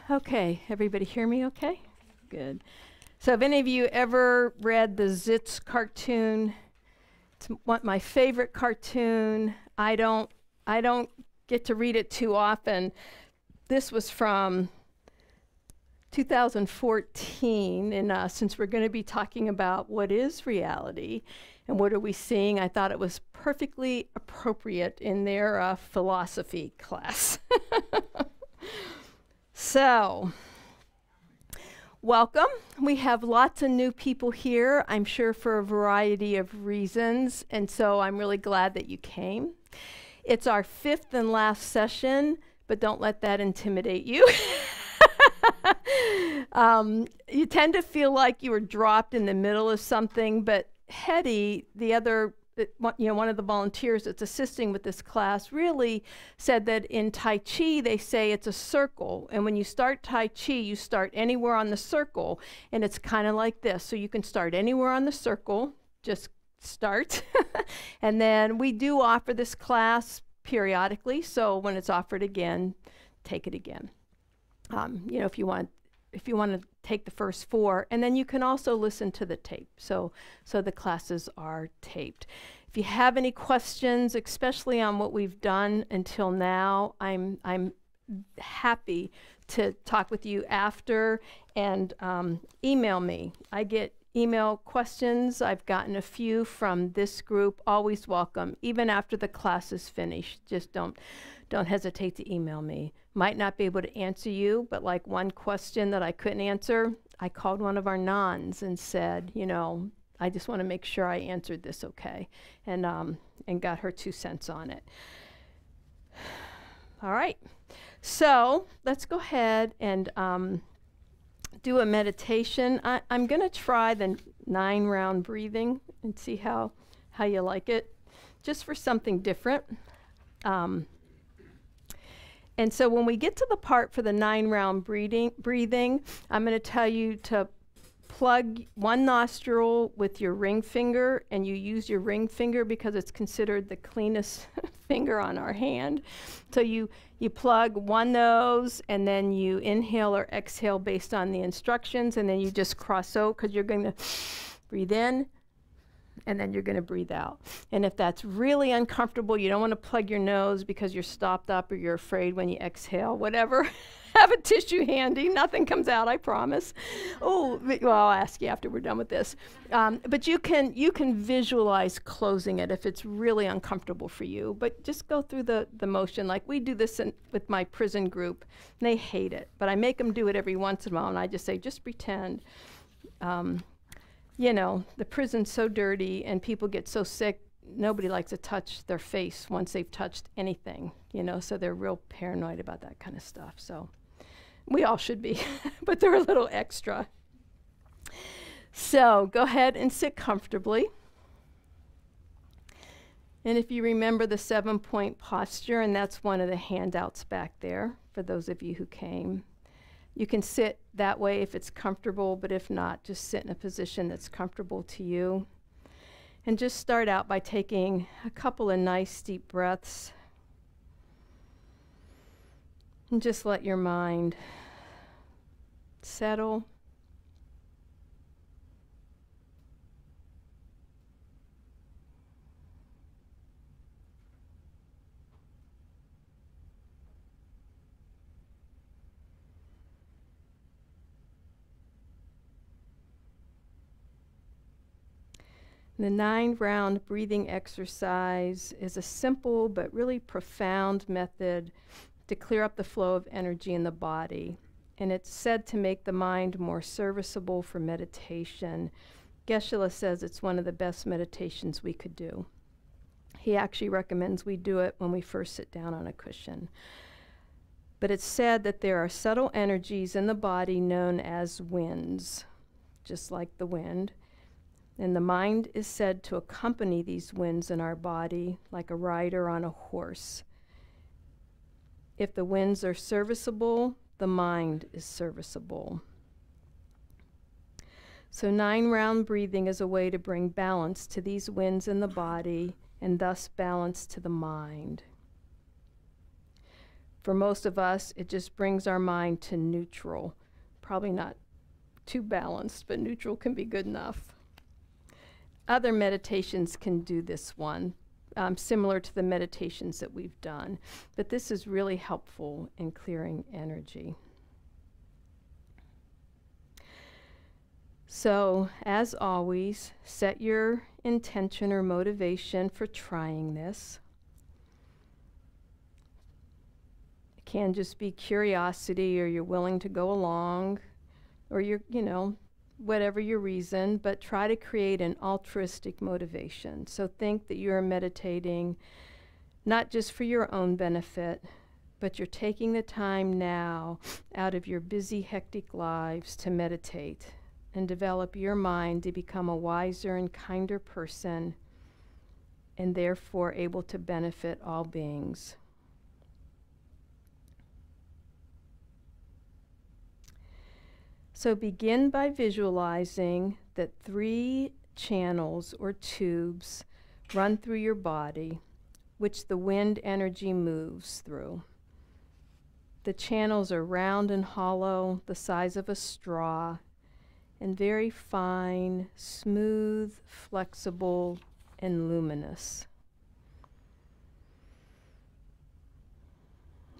Okay, everybody hear me okay? Good. So have any of you ever read the Zitz cartoon? It's my favorite cartoon. I don't get to read it too often. This was from 2014, and since we're going to be talking about what is reality and what are we seeing, I thought it was perfectly appropriate in their philosophy class. So, welcome. We have lots of new people here, I'm sure for a variety of reasons, and so I'm really glad that you came. It's our 5th and last session, but don't let that intimidate you. You tend to feel like you were dropped in the middle of something, but Hetty, the other one of the volunteers that's assisting with this class, really said that in Tai Chi they say it's a circle, and when you start Tai Chi you start anywhere on the circle, and it's kind of like this. So you can start anywhere on the circle, just start. And then we do offer this class periodically, so when it's offered again, take it again. If you want to take the first 4, and then you can also listen to the tape. So the classes are taped. If you have any questions, especially on what we've done until now, I'm happy to talk with you after, and email me. I get email questions. I've gotten a few from this group. Always welcome, even after the class is finished. Just don't hesitate to email me. Might not be able to answer you, but like one question that I couldn't answer, I called one of our nuns and said, I just want to make sure I answered this okay, and got her 2 cents on it. All right, so let's go ahead and do a meditation. I'm going to try the 9-round breathing and see how you like it, just for something different. And so when we get to the part for the 9-round breathing, I'm going to tell you to plug one nostril with your ring finger, and you use your ring finger because it's considered the cleanest finger on our hand. So you plug one nose, and then you inhale or exhale based on the instructions, and then you just cross over because you're going to breathe in, and then you're going to breathe out. And if that's really uncomfortable, you don't want to plug your nose because you're stopped up or you're afraid when you exhale, whatever, have a tissue handy. Nothing comes out, I promise. Oh, well, I'll ask you after we're done with this. But you can visualize closing it if it's really uncomfortable for you. But just go through the motion. Like we do this with my prison group. And they hate it. But I make them do it every once in a while, and I just say, just pretend. The prison's so dirty and people get so sick, nobody likes to touch their face once they've touched anything, so they're real paranoid about that kind of stuff. So we all should be, but they're a little extra. So go ahead and sit comfortably. And if you remember the 7-point posture, and that's one of the handouts back there for those of you who came. You can sit that way if it's comfortable, but if not, just sit in a position that's comfortable to you. And just start out by taking a couple of nice deep breaths. And just let your mind settle. The 9-round breathing exercise is a simple but really profound method to clear up the flow of energy in the body. And it's said to make the mind more serviceable for meditation. Geshe-la says it's one of the best meditations we could do. He actually recommends we do it when we first sit down on a cushion. But it's said that there are subtle energies in the body known as winds, just like the wind. And the mind is said to accompany these winds in our body like a rider on a horse. If the winds are serviceable, the mind is serviceable. So 9-round breathing is a way to bring balance to these winds in the body and thus balance to the mind. For most of us, it just brings our mind to neutral. Probably not too balanced, but neutral can be good enough. Other meditations can do this one, similar to the meditations that we've done, but this is really helpful in clearing energy. So, as always, set your intention or motivation for trying this. It can just be curiosity, or you're willing to go along, or you're, whatever your reason, but try to create an altruistic motivation. So think that you're meditating not just for your own benefit, but you're taking the time now out of your busy, hectic lives to meditate and develop your mind to become a wiser and kinder person, and therefore able to benefit all beings. So begin by visualizing that 3 channels or tubes run through your body, which the wind energy moves through. The channels are round and hollow, the size of a straw, and very fine, smooth, flexible, and luminous.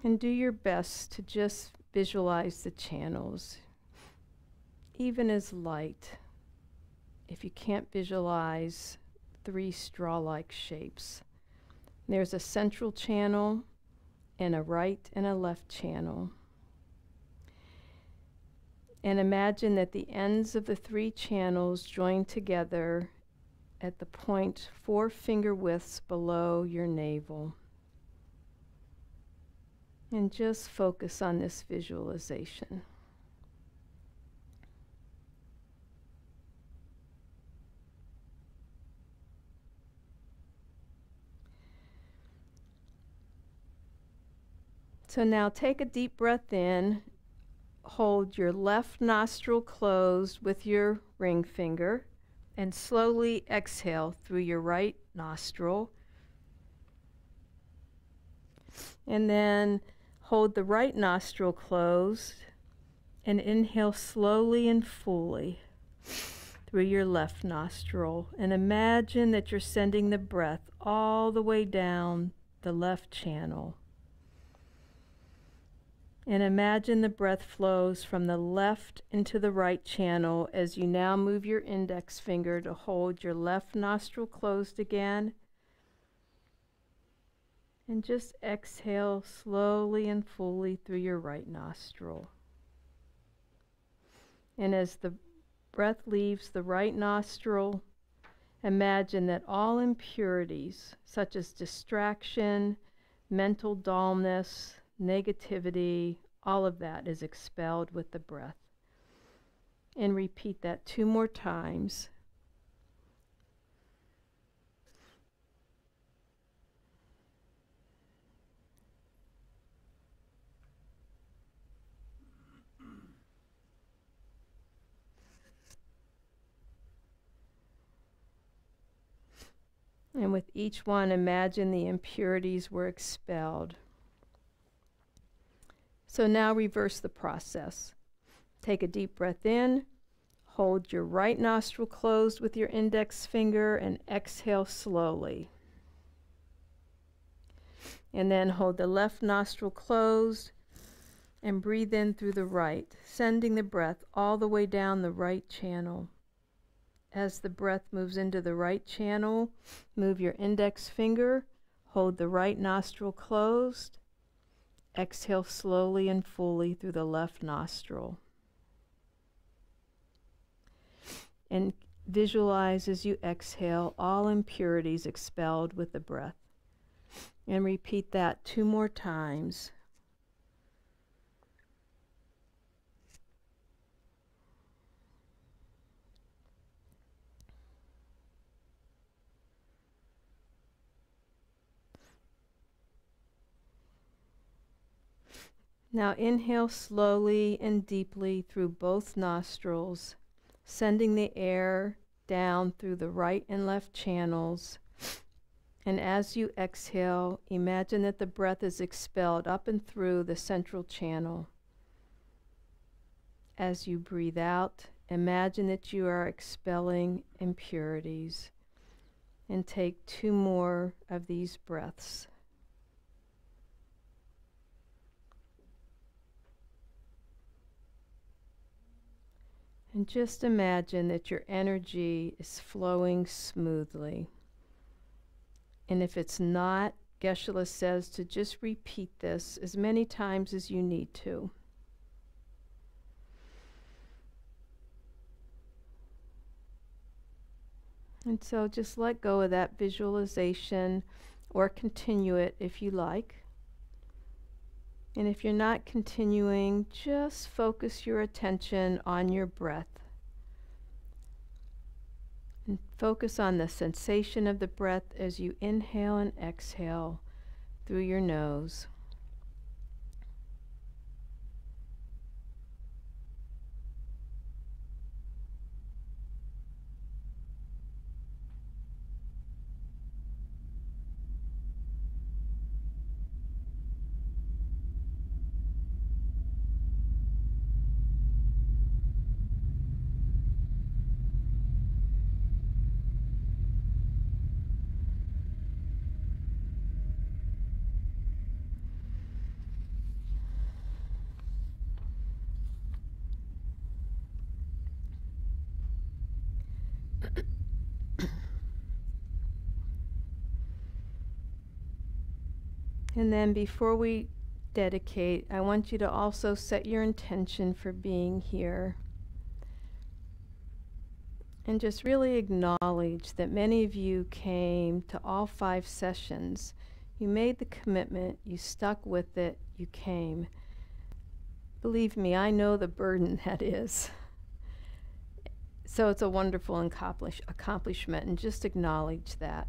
And do your best to just visualize the channels, even as light, if you can't visualize 3 straw-like shapes. There's a central channel and a right and a left channel. And imagine that the ends of the 3 channels join together at the point 4 finger widths below your navel. And just focus on this visualization. So now take a deep breath in. Hold your left nostril closed with your ring finger and slowly exhale through your right nostril. And then hold the right nostril closed and inhale slowly and fully through your left nostril. And imagine that you're sending the breath all the way down the left channel. And imagine the breath flows from the left into the right channel as you now move your index finger to hold your left nostril closed again. And just exhale slowly and fully through your right nostril. And as the breath leaves the right nostril, imagine that all impurities, such as distraction, mental dullness, negativity, all of that is expelled with the breath. And repeat that 2 more times. And with each one, imagine the impurities were expelled. So now reverse the process. Take a deep breath in, hold your right nostril closed with your index finger and exhale slowly. And then hold the left nostril closed and breathe in through the right, sending the breath all the way down the right channel. As the breath moves into the right channel, move your index finger, hold the right nostril closed, exhale slowly and fully through the left nostril. And visualize as you exhale all impurities expelled with the breath. And repeat that 2 more times. Now inhale slowly and deeply through both nostrils, sending the air down through the right and left channels, And as you exhale, imagine that the breath is expelled up and through the central channel. As you breathe out, imagine that you are expelling impurities. And take 2 more of these breaths. And just imagine that your energy is flowing smoothly. And if it's not, Geshe-la says to just repeat this as many times as you need to. And so just let go of that visualization or continue it if you like. And if you're not continuing, just focus your attention on your breath. And focus on the sensation of the breath as you inhale and exhale through your nose. And then before we dedicate, I want you to also set your intention for being here. And just really acknowledge that many of you came to all 5 sessions. You made the commitment, you stuck with it, you came. Believe me, I know the burden that is. So it's a wonderful accomplishment, and just acknowledge that.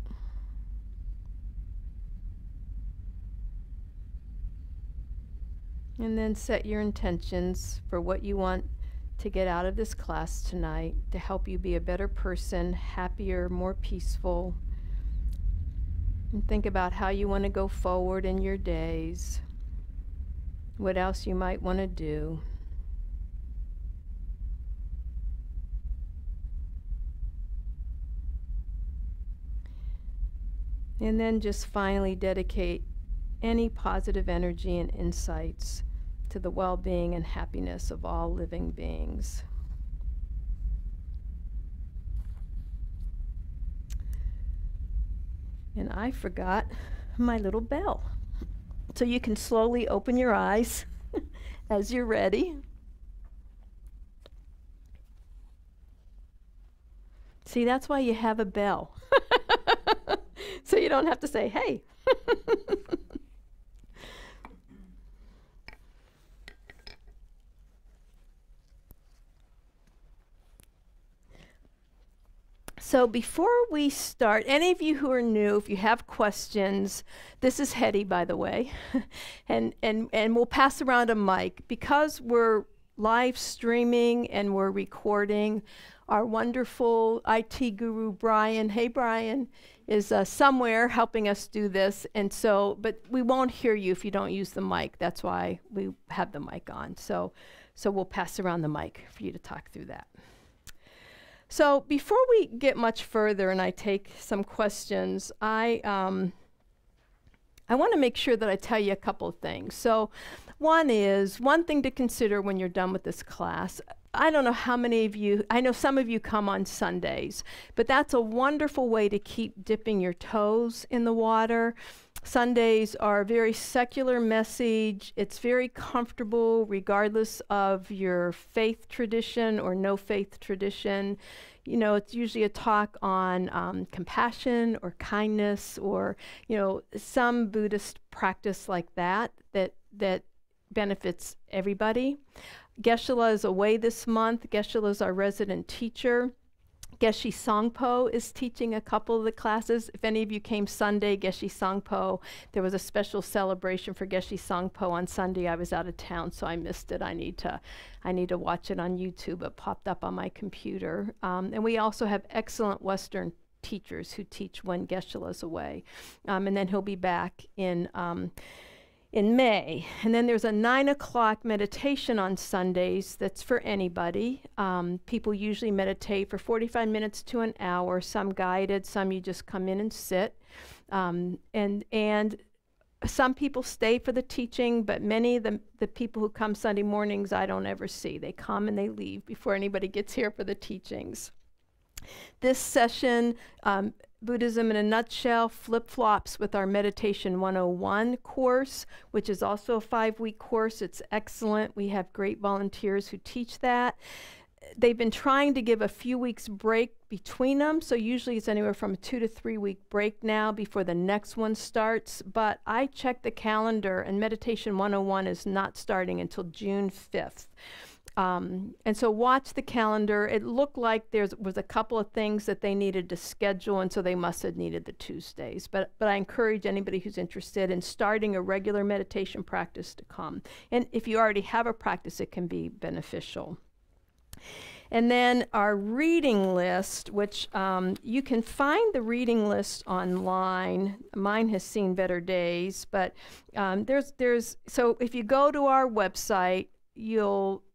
And then set your intentions for what you want to get out of this class tonight to help you be a better person, happier, more peaceful. And think about how you want to go forward in your days, what else you might want to do. And then just finally dedicate any positive energy and insights to the well-being and happiness of all living beings. And I forgot my little bell. So you can slowly open your eyes as you're ready. See, that's why you have a bell. So you don't have to say, hey. So before we start, any of you who are new, if you have questions, this is Hetty, by the way, and we'll pass around a mic. Because we're live streaming and we're recording, our wonderful IT guru, Brian, hey Brian, is somewhere helping us do this. And so, but we won't hear you if you don't use the mic. That's why we have the mic on. So we'll pass around the mic for you to talk through that. So before we get much further and I take some questions, I want to make sure that I tell you a couple of things. So one thing to consider when you're done with this class. I don't know how many of you, I know some of you come on Sundays, but that's a wonderful way to keep dipping your toes in the water. Sundays are a very secular message. It's very comfortable regardless of your faith tradition or no faith tradition. You know, it's usually a talk on compassion or kindness or, you know, some Buddhist practice like that benefits everybody. Geshe-la is away this month. Geshe-la is our resident teacher. Geshe Sangpo is teaching a couple of the classes. If any of you came Sunday, Geshe Sangpo, there was a special celebration for Geshe Sangpo on Sunday. I was out of town, so I missed it. I need to watch it on YouTube. It popped up on my computer. And we also have excellent Western teachers who teach when Geshe-la's away. And then he'll be back in May. And then there's a 9 o'clock meditation on Sundays that's for anybody. People usually meditate for 45 minutes to an hour, some guided, some you just come in and sit. And some people stay for the teaching, but many of the people who come Sunday mornings I don't ever see. They come and they leave before anybody gets here for the teachings. This session, Buddhism in a Nutshell, flip-flops with our Meditation 101 course, which is also a 5-week course. It's excellent. We have great volunteers who teach that. They've been trying to give a few weeks break between them, so usually it's anywhere from a 2 to 3 week break now before the next one starts. But I checked the calendar, and Meditation 101 is not starting until June 5th. And so watch the calendar. It looked like there was a couple of things that they needed to schedule, and so they must have needed the Tuesdays. But I encourage anybody who's interested in starting a regular meditation practice to come. And if you already have a practice, it can be beneficial. And then our reading list, which you can find the reading list online. Mine has seen better days, but so if you go to our website,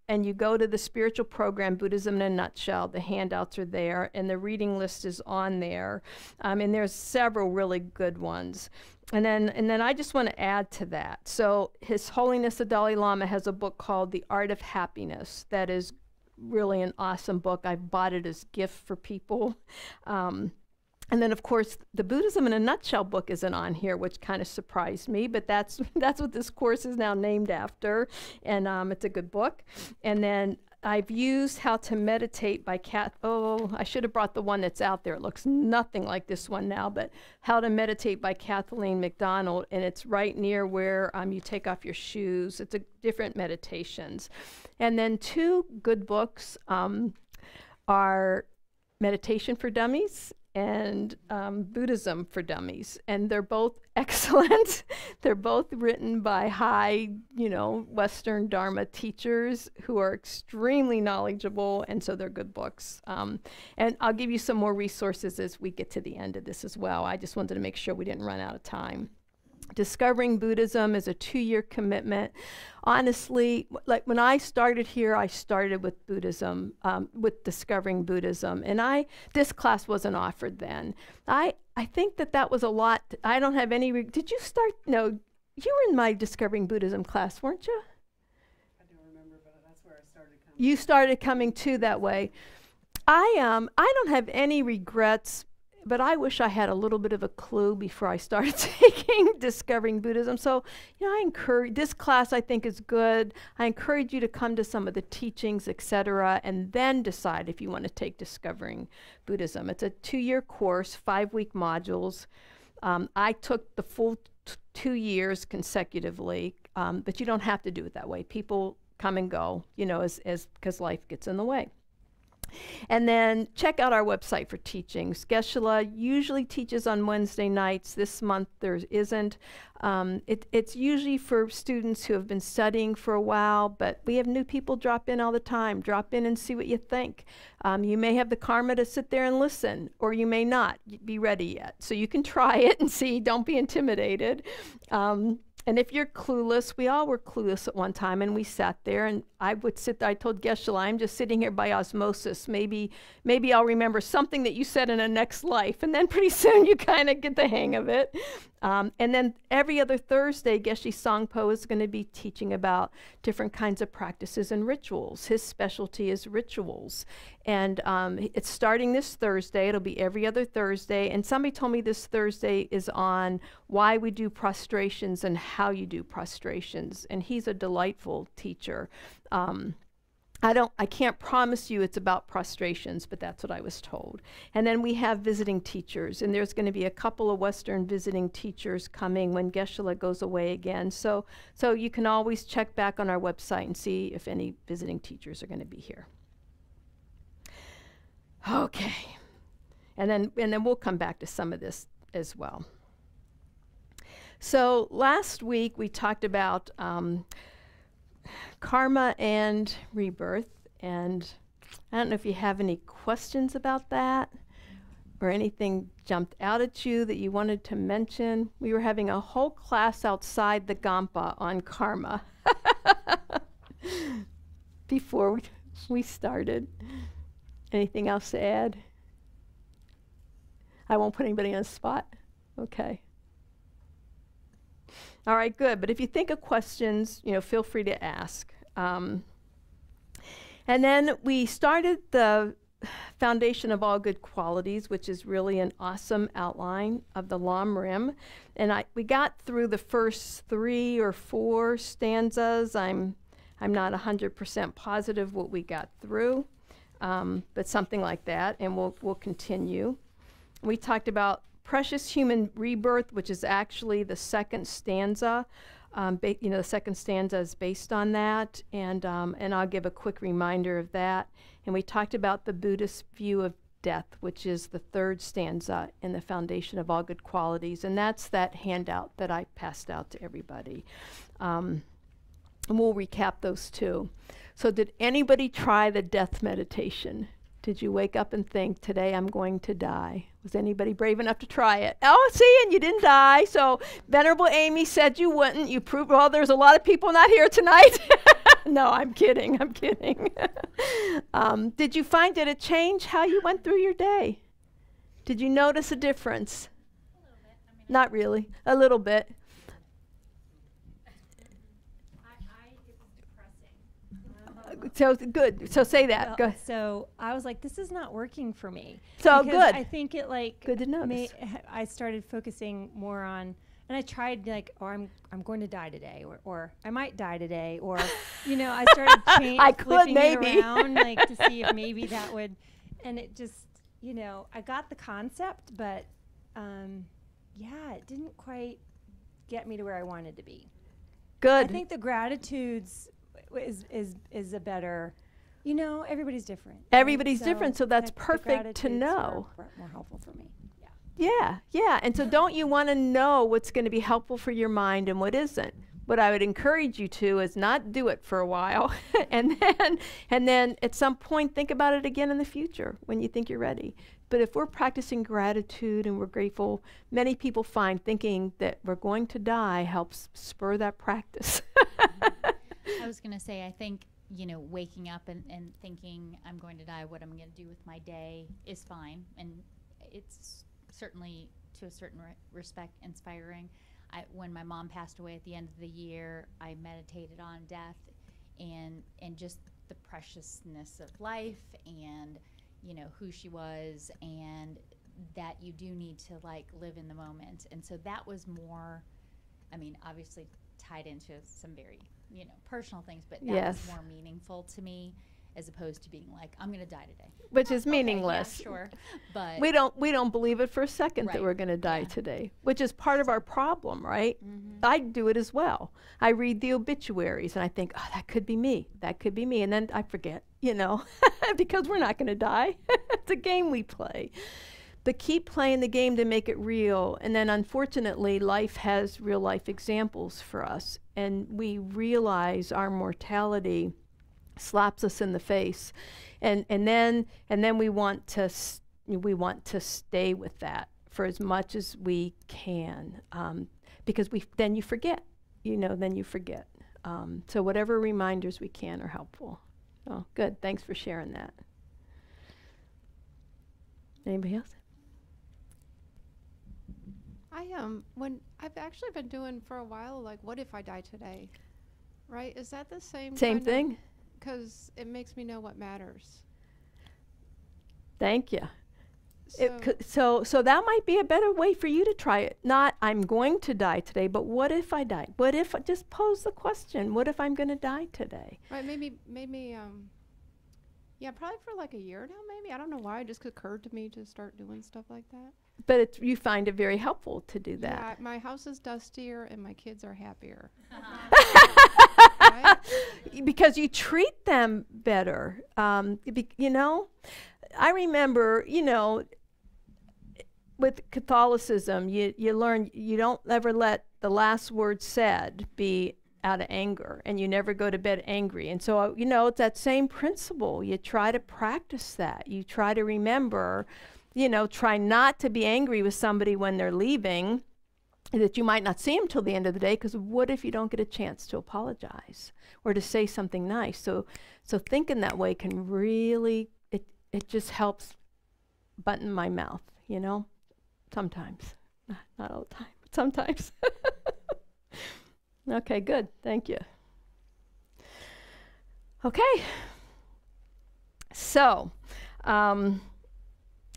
and you go to the spiritual program, Buddhism in a Nutshell, the handouts are there, and the reading list is on there. And there's several really good ones. And then I just want to add to that. So His Holiness the Dalai Lama has a book called The Art of Happiness that is really an awesome book. I bought it as gift for people. And then, of course, the Buddhism in a Nutshell book isn't on here, which kind of surprised me, but that's what this course is now named after, and it's a good book. And then I've used How to Meditate by I should have brought the one that's out there. It looks nothing like this one now, but How to Meditate by Kathleen McDonald, and it's right near where you take off your shoes. It's different meditations. And then 2 good books are Meditation for Dummies and Buddhism for Dummies, and they're both excellent. They're both written by high, Western Dharma teachers who are extremely knowledgeable, and so they're good books. And I'll give you some more resources as we get to the end of this as well. I just wanted to make sure we didn't run out of time. Discovering Buddhism is a 2-year commitment. Honestly, like when I started here, I started with Buddhism, with Discovering Buddhism, and this class wasn't offered then. I think that was a lot. I don't have any. Did you start? No, you were in my Discovering Buddhism class, weren't you? I don't remember, but that's where I started coming. You started coming too that way. I don't have any regrets. But I wish I had a little bit of a clue before I started taking Discovering Buddhism. So, I encourage, this class I think is good. I encourage you to come to some of the teachings, etc., and then decide if you want to take Discovering Buddhism. It's a 2-year course, 5-week modules. I took the full 2 years consecutively, but you don't have to do it that way. People come and go, because life gets in the way. And then check out our website for teachings. Geshe-la usually teaches on Wednesday nights. This month there isn't. It's usually for students who have been studying for a while, but we have new people drop in all the time. Drop in and see what you think. You may have the karma to sit there and listen, or you may not be ready yet. So you can try it and see. Don't be intimidated. And if you're clueless, we all were clueless at one time, and we sat there, and I would sit there. I told Geshe-la, I'm just sitting here by osmosis. Maybe I'll remember something that you said in a next life, and then pretty soon you kind of get the hang of it. And then every other Thursday, Geshe Sangpo is going to be teaching about different kinds of practices and rituals. His specialty is rituals. And it's starting this Thursday. It'll be every other Thursday. And somebody told me this Thursday is on why we do prostrations and how you do prostrations. And he's a delightful teacher. I can't promise you it's about prostrations, but that's what I was told. And then we have visiting teachers, and there's going to be a couple of Western visiting teachers coming when Geshe-la goes away again. So you can always check back on our website and see if any visiting teachers are going to be here. Okay. And then we'll come back to some of this as well. So last week we talked about karma and rebirth, and I don't know if you have any questions about that, or anything jumped out at you that you wanted to mention? We were having a whole class outside the Kadampa on karma before we started. Anything else to add? I won't put anybody on the spot. Okay. All right, good. But if you think of questions, feel free to ask. And then we started the Foundation of All Good Qualities, which is really an awesome outline of the Lam Rim. And we got through the first 3 or 4 stanzas. I'm not 100% positive what we got through, but something like that, and we'll continue. We talked about precious human rebirth, which is actually the second stanza. The second stanza is based on that, and I'll give a quick reminder of that. And we talked about the Buddhist view of death, which is the 3rd stanza in the Foundation of All Good Qualities, and that's that handout that I passed out to everybody. And we'll recap those too. So did anybody try the death meditation? Did you wake up and think, today I'm going to die? Was anybody brave enough to try it? Oh, see, and you didn't die. So Venerable Amy said you wouldn't. You proved, well, there's a lot of people not here tonight. No, I'm kidding. I'm kidding. Did you find, did it change how you went through your day? Did you notice a difference? A little bit. Not really. A little bit. So good. So say that. Well, Go. so I was like, this is not working for me. So because good. I think it Good to notice. I started focusing more on, and I tried I'm going to die today, or I might die today, or I started flipping maybe. it around to see if maybe that would, and it just I got the concept, but it didn't quite get me to where I wanted to be. Good. I think the gratitudes is a better, everybody's different. Everybody's different, so that's perfect to know. More helpful for me. Yeah. And so don't you want to know what's going to be helpful for your mind and what isn't? What I would encourage you to is not do it for a while and then at some point think about it again in the future when you think you're ready. But if we're practicing gratitude and we're grateful, many people find thinking that we're going to die helps spur that practice. I was going to say, I think, waking up and thinking I'm going to die, what I'm going to do with my day is fine. And it's certainly, to a certain respect, inspiring. When my mom passed away at the end of the year, I meditated on death and just the preciousness of life and, who she was, and that you do need to, live in the moment. And so that was more, obviously tied into some very personal things, but that was more meaningful to me as opposed to being like, I'm going to die today. Which is meaningless. Yeah, sure. But we don't believe it for a second that we're going to die today, which is part of our problem, right? Mm-hmm. I do it as well. I read the obituaries and I think, oh, that could be me. That could be me. And then I forget, because we're not going to die. It's a game we play. But keep playing the game to make it real. And then unfortunately, life has real life examples for us. And we realize our mortality slaps us in the face. And then we want to stay with that for as much as we can. Because then you forget, then you forget. So whatever reminders we can are helpful. Oh, good. Thanks for sharing that. Anybody else? When I've actually been doing for a while, what if I die today? Right? Is that the same thing? Because it makes me know what matters. Thank you. So that might be a better way for you to try it. Not, I'm going to die today, but what if I die? What if, just pose the question, what if I'm going to die today? Right, maybe, probably for a year now, maybe. I don't know why, it just occurred to me to start doing stuff like that. But you find it very helpful to do that. Yeah, my house is dustier and my kids are happier. Right? Because you treat them better. I remember, with Catholicism, you learn you don't ever let the last word said be out of anger, and you never go to bed angry. And so, it's that same principle. You try to practice that. You try to remember try not to be angry with somebody when they're leaving, that you might not see them till the end of the day, because what if you don't get a chance to apologize or to say something nice? So thinking that way can really, it just helps button my mouth, sometimes. Not all the time, but sometimes. Okay, good. Thank you. Okay. So, and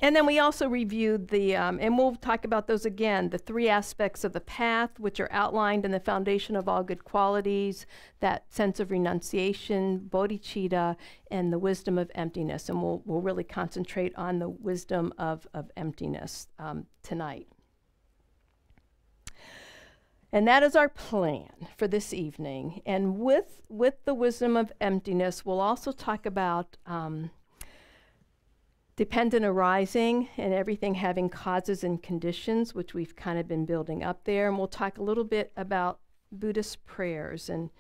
then we also reviewed and we'll talk about those again, the 3 aspects of the path, which are outlined in the foundation of all good qualities, that sense of renunciation, bodhicitta, and the wisdom of emptiness. And we'll really concentrate on the wisdom of emptiness tonight. And that is our plan for this evening. And with the wisdom of emptiness, we'll also talk about dependent arising and everything having causes and conditions, which we've kind of been building up there. And we'll talk a little bit about Buddhist prayers and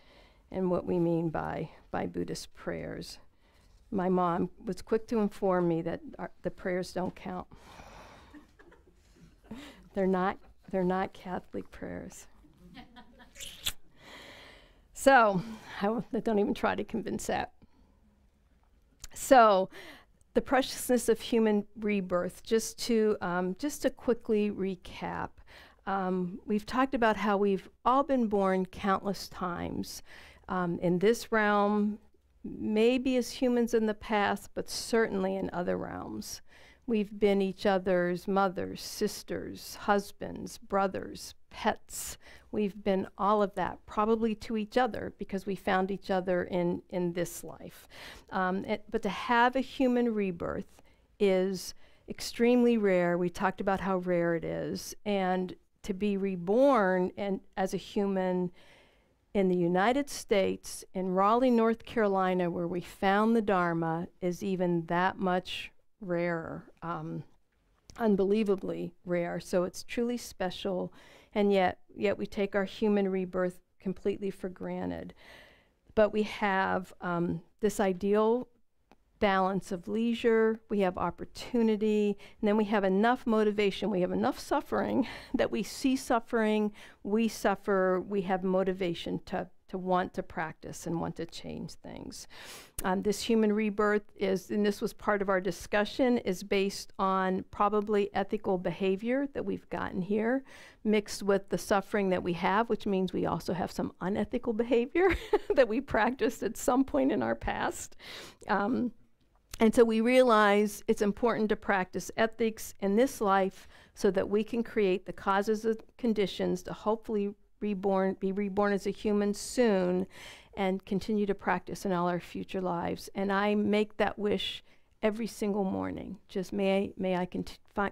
what we mean by Buddhist prayers. My mom was quick to inform me that the prayers don't count. They're not Catholic prayers. So I don't even try to convince that. So the preciousness of human rebirth, just to quickly recap. We've talked about how we've all been born countless times in this realm, maybe as humans in the past, but certainly in other realms. We've been each other's mothers, sisters, husbands, brothers, pets. We've been all of that, probably to each other, because we found each other in this life. But to have a human rebirth is extremely rare. We talked about how rare it is. And to be reborn as a human in the United States, in Raleigh, North Carolina, where we found the Dharma, is even that much rarer, unbelievably rare. So it's truly special, and yet we take our human rebirth completely for granted. But we have this ideal balance of leisure, we have opportunity, and then we have enough motivation, we have enough suffering that we see suffering, we suffer, we have motivation to want to practice and want to change things. This human rebirth is, and this was part of our discussion, is based on probably ethical behavior that we've gotten here, mixed with the suffering that we have, which means we also have some unethical behavior that we practiced at some point in our past. And so we realize it's important to practice ethics in this life so that we can create the causes and conditions to hopefully be reborn as a human soon and continue to practice in all our future lives. And I make that wish every single morning. Just may I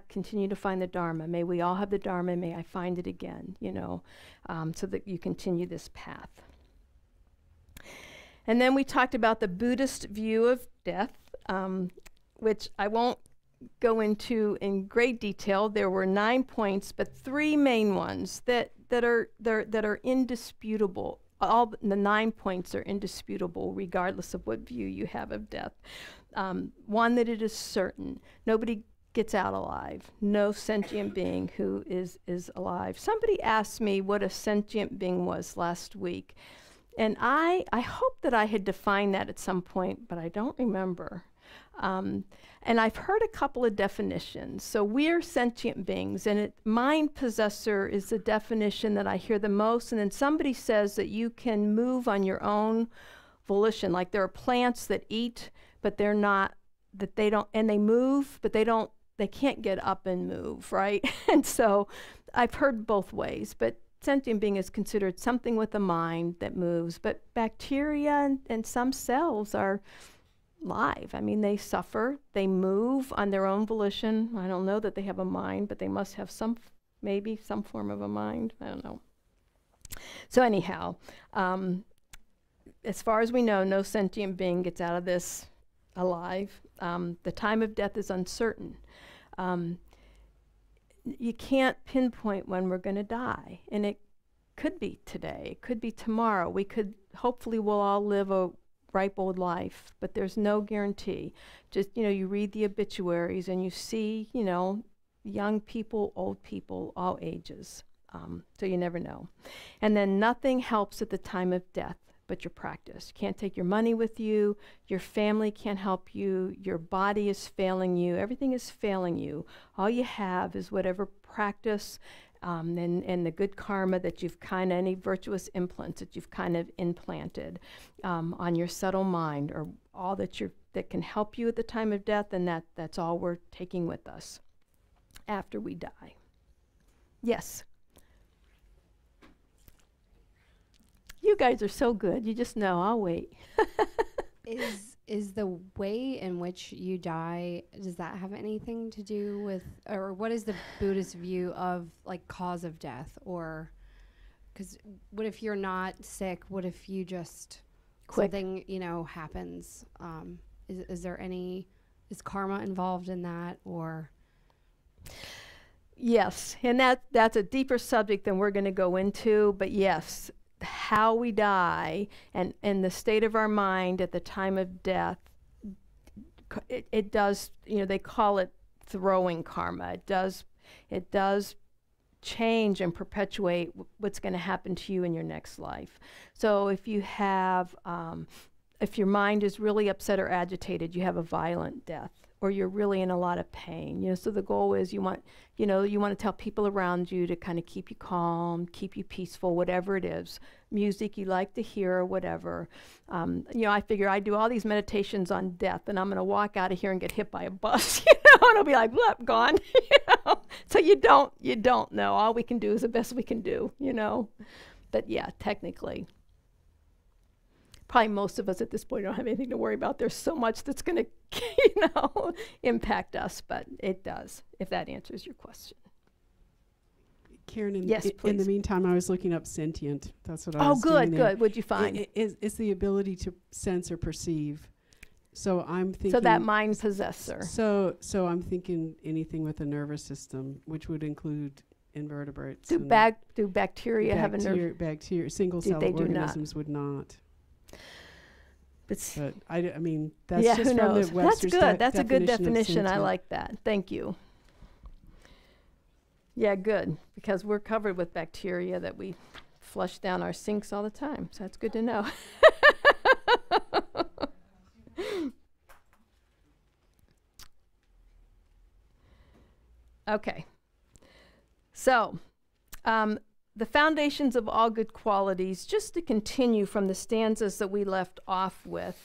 continue to find the Dharma. May we all have the Dharma. May I find it again, so that you continue this path. And then we talked about the Buddhist view of death, which I won't go into in great detail. There were 9 points, but 3 main ones that are indisputable. All the 9 points are indisputable, regardless of what view you have of death. One, that it is certain. Nobody gets out alive. No sentient being who is alive. Somebody asked me what a sentient being was last week. And I hope that I had defined that at some point, but I don't remember. And I've heard a couple of definitions. So we're sentient beings, and mind possessor is the definition that I hear the most. And then somebody says that you can move on your own volition. Like there are plants that eat, but they're not, that they don't, and they move, but they can't get up and move, right? And so I've heard both ways, but sentient being is considered something with a mind that moves. But bacteria and some cells are live. I mean, they suffer, they move on their own volition. I don't know that they have a mind, but they must have maybe some form of a mind. I don't know. So anyhow, as far as we know, no sentient being gets out of this alive. The time of death is uncertain. You can't pinpoint when we're going to die, and it could be today, it could be tomorrow. Hopefully we'll all live a ripe old life, but there's no guarantee. Just, you read the obituaries and you see, young people, old people, all ages. So you never know. And then nothing helps at the time of death but your practice. You can't take your money with you. Your family can't help you. Your body is failing you. Everything is failing you. All you have is whatever practice and the good karma that you've any virtuous implants that you've implanted on your subtle mind, or all that can help you at the time of death, and that's all we're taking with us after we die. Yes? You guys are so good. You just know. I'll wait. Is the way in which you die, does that have anything to do with, or what is the Buddhist view of like cause of death? Or because what if you're not sick? What if you just Quick. something happens? Is karma involved in that, or? Yes, and that's a deeper subject than we're going to go into, but yes, how we die and the state of our mind at the time of death, it does, they call it throwing karma. It does change and perpetuate what's going to happen to you in your next life. So if you have, if your mind is really upset or agitated, you have a violent death, or you're really in a lot of pain. So the goal is you want to tell people around you to kind of keep you calm, keep you peaceful, whatever it is, music you like to hear or whatever. I figure I do all these meditations on death, and I'm going to walk out of here and get hit by a bus, and I'll be like, "Look, gone." So you don't know. All we can do is the best we can do, But yeah, technically. Probably most of us at this point don't have anything to worry about. There's so much that's going to, impact us, but it does, if that answers your question. Karen, Yes, in the please. meantime, I was looking up sentient. That's what I was Oh, doing there. good. What'd you find? It's the ability to sense or perceive. So I'm thinking. So that mind possessor. So I'm thinking anything with the nervous system, which would include invertebrates. Do bacteria have a nerve? Bacteria, single-celled They do not. organisms would not. It's, But I mean, that's yeah, just who from knows? the Webster's That's good. That's a good definition of definition. I sentient. like that. Thank you. Yeah, good. Because we're covered with bacteria that we flush down our sinks all the time. So that's good to know. Okay. So, the foundations of all good qualities, just to continue from the stanzas that we left off with,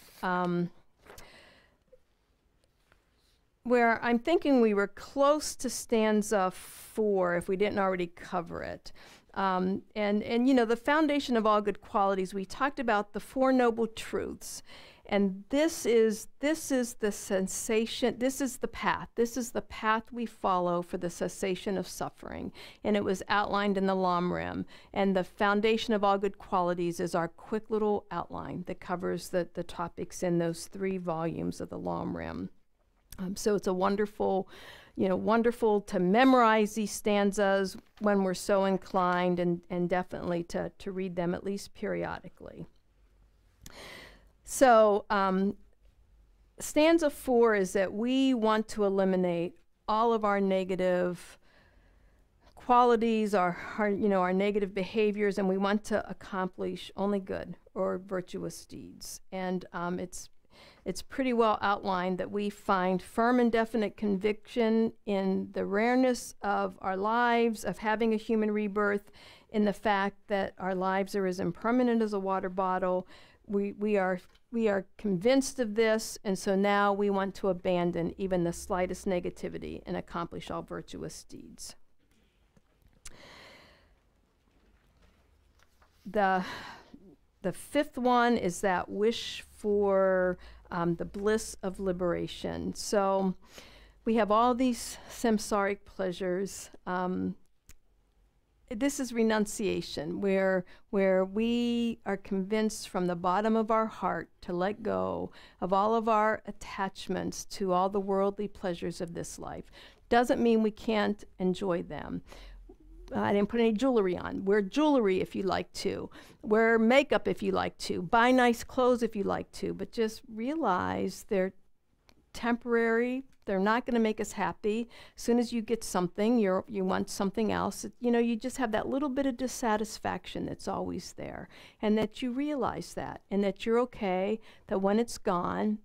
where I'm thinking we were close to stanza 4 if we didn't already cover it. And the foundation of all good qualities, we talked about the Four Noble Truths. And this is the cessation, this is the path we follow for the cessation of suffering. And it was outlined in the Lamrim. And the foundation of all good qualities is our quick little outline that covers the topics in those 3 volumes of the Lamrim. So it's a wonderful to memorize these stanzas when we're so inclined, and definitely to read them at least periodically. So stanza 4 is that we want to eliminate all of our negative qualities, our negative behaviors, and we want to accomplish only good or virtuous deeds. And it's pretty well outlined that we find firm and definite conviction in the rareness of our lives, of having a human rebirth, in the fact that our lives are as impermanent as a water bottle. We are convinced of this, and so now we want to abandon even the slightest negativity and accomplish all virtuous deeds. The 5th one is that wish for the bliss of liberation. So we have all these samsaric pleasures. This is renunciation, where we are convinced from the bottom of our heart to let go of all of our attachments to all the worldly pleasures of this life. Doesn't mean we can't enjoy them. I didn't put any jewelry on. Wear jewelry if you like to. Wear makeup if you like to. Buy nice clothes if you like to. But just realize they're temporary. They're not going to make us happy. As soon as you get something, you want something else. You just have that little bit of dissatisfaction that's always there. And that you realize that. And that you're okay, that when it's gone,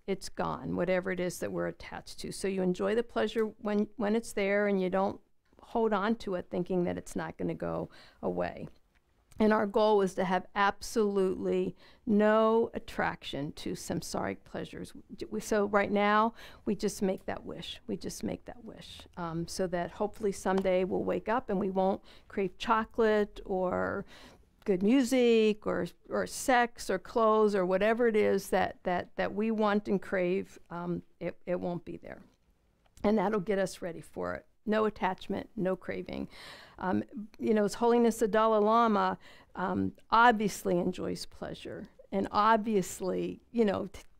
it's gone, whatever it is that we're attached to. So you enjoy the pleasure when it's there, and you don't hold on to it thinking that it's not going to go away. And our goal was to have absolutely no attraction to samsaric pleasures. So right now, we just make that wish. We just make that wish, so that hopefully someday we'll wake up and we won't crave chocolate or good music or sex or clothes or whatever it is that we want and crave. It won't be there. And that'll get us ready for it. No attachment, no craving. His Holiness the Dalai Lama obviously enjoys pleasure and obviously,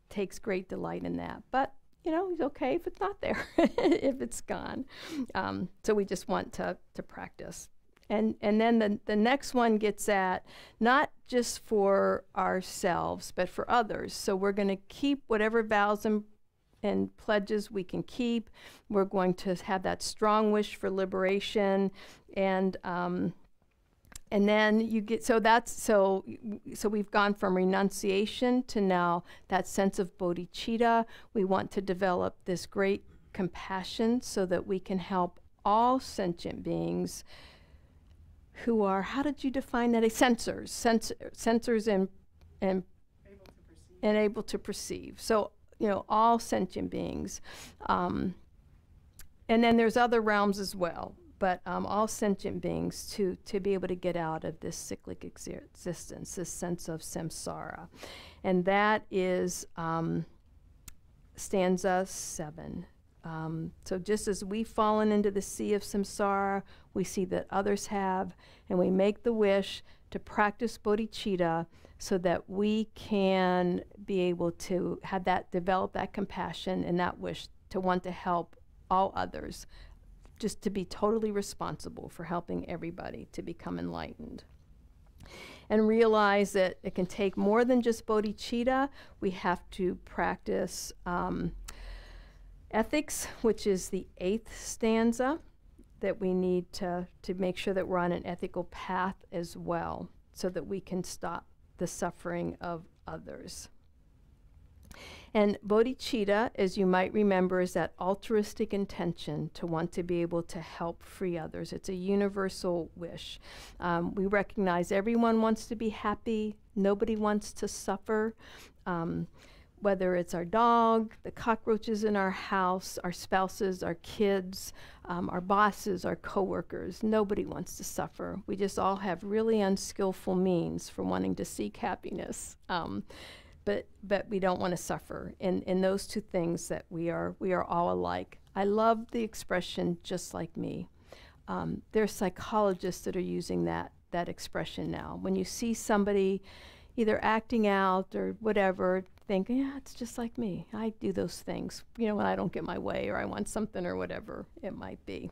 takes great delight in that. But, he's okay if it's not there, if it's gone. So we just want to practice. And then the next one gets at not just for ourselves, but for others. So we're going to keep whatever vows and pledges we can keep. We're going to have that strong wish for liberation, and then you get so we've gone from renunciation to now that sense of bodhicitta. We want to develop this great compassion so that we can help all sentient beings who are, how did you define that? Sensors and able to perceive. So all sentient beings. And then there's other realms as well, but all sentient beings to be able to get out of this cyclic existence, this sense of samsara. And that is stanza 7. So just as we've fallen into the sea of samsara, we see that others have, and we make the wish to practice bodhicitta so that we can be able to have that, develop that compassion and that wish to want to help all others, just to be totally responsible for helping everybody to become enlightened. And realize that it can take more than just bodhicitta. We have to practice ethics, which is the 8th stanza, that we need to make sure that we're on an ethical path as well, so that we can stop the suffering of others. And bodhicitta, as you might remember, is that altruistic intention to want to be able to help free others. It's a universal wish. We recognize everyone wants to be happy. Nobody wants to suffer. Whether it's our dog, the cockroaches in our house, our spouses, our kids, our bosses, our coworkers, nobody wants to suffer. We just all have really unskillful means for wanting to seek happiness, but we don't want to suffer. In those two things, that we are all alike. I love the expression "just like me." There are psychologists that are using that expression now. When you see somebody either acting out or whatever, think, yeah, it's just like me. I do those things, when I don't get my way or I want something or whatever it might be.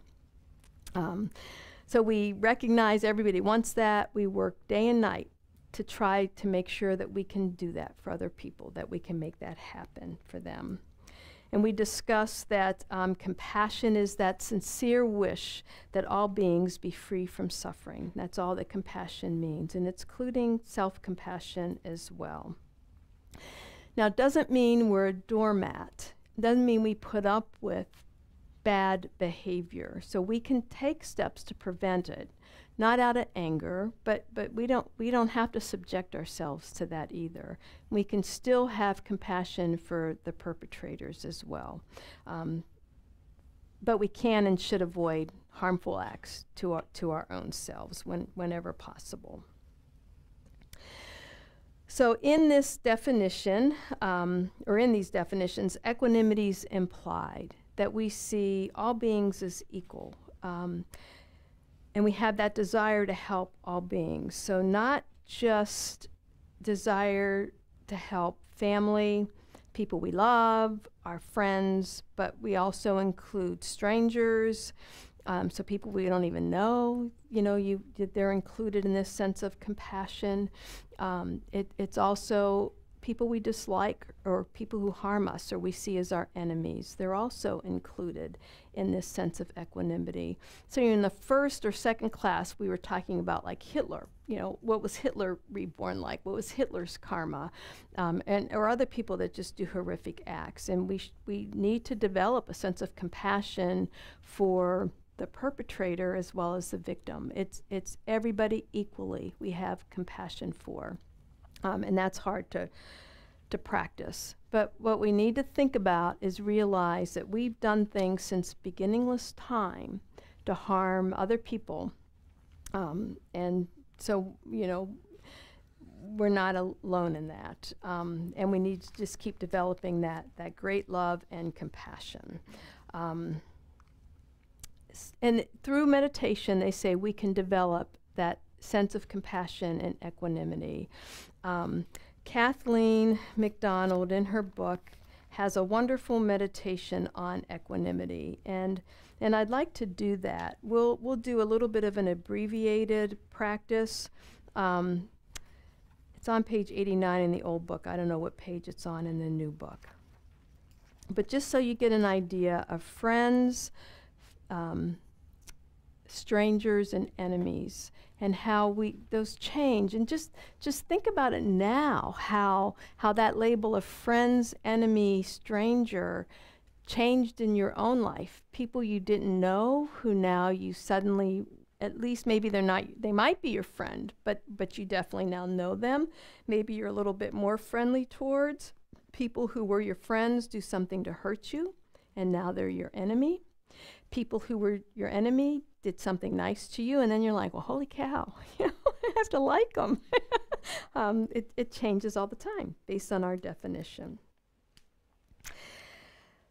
So we recognize everybody wants that. We work day and night to try to make sure that we can do that for other people, that we can make that happen for them. And we discuss that compassion is that sincere wish that all beings be free from suffering. That's all that compassion means, and it's including self-compassion as well. Now, it doesn't mean we're a doormat. It doesn't mean we put up with bad behavior. So we can take steps to prevent it, not out of anger, but we don't have to subject ourselves to that either. We can still have compassion for the perpetrators as well. But we can and should avoid harmful acts to our own selves whenever possible. So in this definition, or in these definitions, equanimity is implied, that we see all beings as equal. And we have that desire to help all beings. So not just desire to help family, people we love, our friends, but we also include strangers, So people we don't even know, they're included in this sense of compassion. It's also people we dislike or people who harm us or we see as our enemies. They're also included in this sense of equanimity. So in the first or second class, we were talking about like Hitler. What was Hitler reborn like? What was Hitler's karma? Or other people that just do horrific acts. And we need to develop a sense of compassion for the perpetrator as well as the victim. It's everybody equally we have compassion for. And that's hard to practice. But what we need to think about is realize that we've done things since beginningless time to harm other people. And so, we're not alone in that. And we need to just keep developing that great love and compassion. And through meditation, they say we can develop that sense of compassion and equanimity. Kathleen McDonald, in her book, has a wonderful meditation on equanimity, and I'd like to do that. We'll do a little bit of an abbreviated practice. It's on page 89 in the old book. I don't know what page it's on in the new book. But just so you get an idea of friends, strangers, and enemies, and how those change. And just think about it now, how that label of friends, enemy, stranger changed in your own life. People you didn't know who now you suddenly, at least maybe they might be your friend, but you definitely now know them. Maybe you're a little bit more friendly towards people who were your friends do something to hurt you, and now they're your enemy. People who were your enemy did something nice to you, and then you're like, well, holy cow, I have to like them. It changes all the time based on our definition.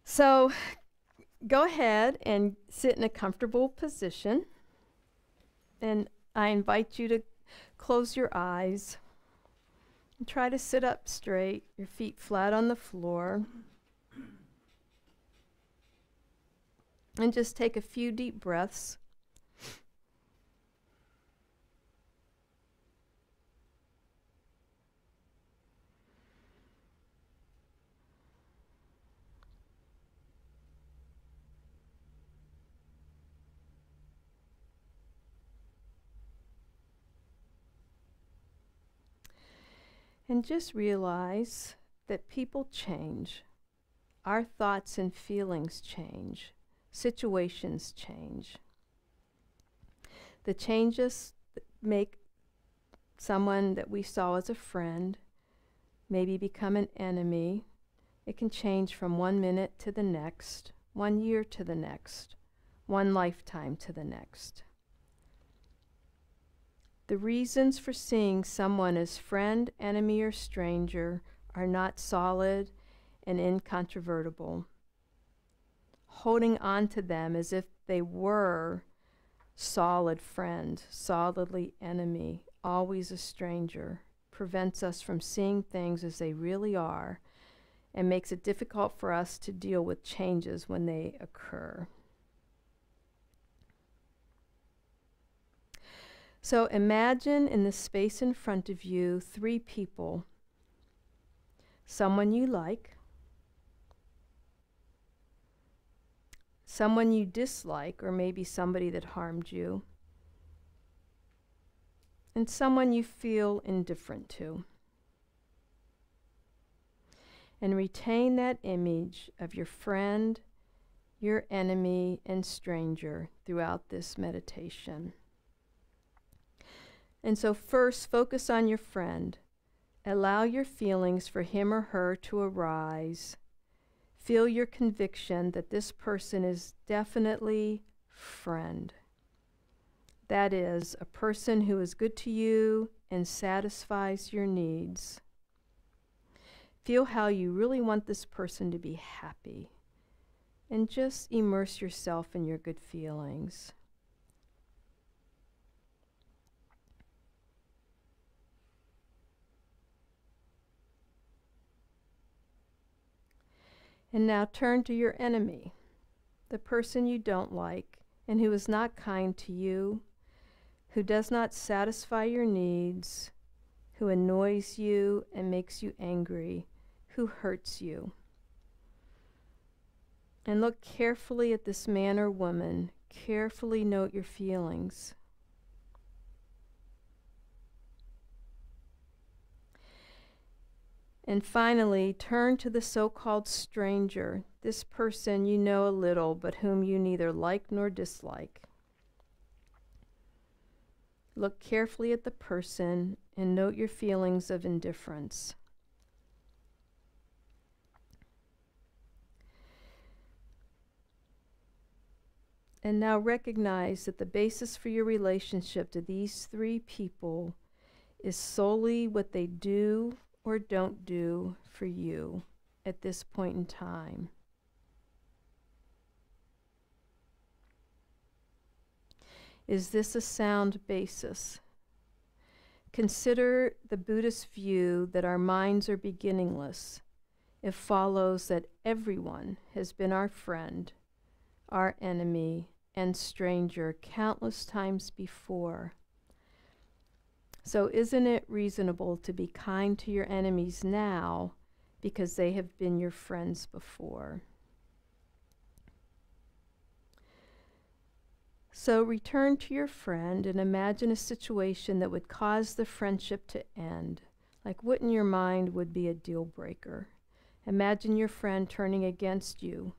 So go ahead and sit in a comfortable position, and I invite you to close your eyes and try to sit up straight, your feet flat on the floor. And just take a few deep breaths. And just realize that people change. Our thoughts and feelings change. Situations change. The changes that make someone that we saw as a friend maybe become an enemy. It can change from 1 minute to the next, 1 year to the next, 1 lifetime to the next. The reasons for seeing someone as friend, enemy, or stranger are not solid and incontrovertible. Holding on to them as if they were solid friend, solidly enemy, always a stranger, prevents us from seeing things as they really are and makes it difficult for us to deal with changes when they occur. So imagine in the space in front of you 3 people. Someone you like, someone you dislike, or maybe somebody that harmed you, and someone you feel indifferent to. And retain that image of your friend, your enemy, and stranger throughout this meditation. And so first, focus on your friend. Allow your feelings for him or her to arise. Feel your conviction that this person is definitely friend. That is, a person who is good to you and satisfies your needs. Feel how you really want this person to be happy. And just immerse yourself in your good feelings. And now turn to your enemy, the person you don't like and who is not kind to you, who does not satisfy your needs, who annoys you and makes you angry, who hurts you. And look carefully at this man or woman. Carefully note your feelings. And finally, turn to the so-called stranger, this person you know a little, but whom you neither like nor dislike. Look carefully at the person and note your feelings of indifference. And now recognize that the basis for your relationship to these three people is solely what they do or don't do for you at this point in time. Is this a sound basis? Consider the Buddhist view that our minds are beginningless. It follows that everyone has been our friend, our enemy, and stranger countless times before. So isn't it reasonable to be kind to your enemies now because they have been your friends before? So return to your friend and imagine a situation that would cause the friendship to end. Like what in your mind would be a deal breaker? Imagine your friend turning against you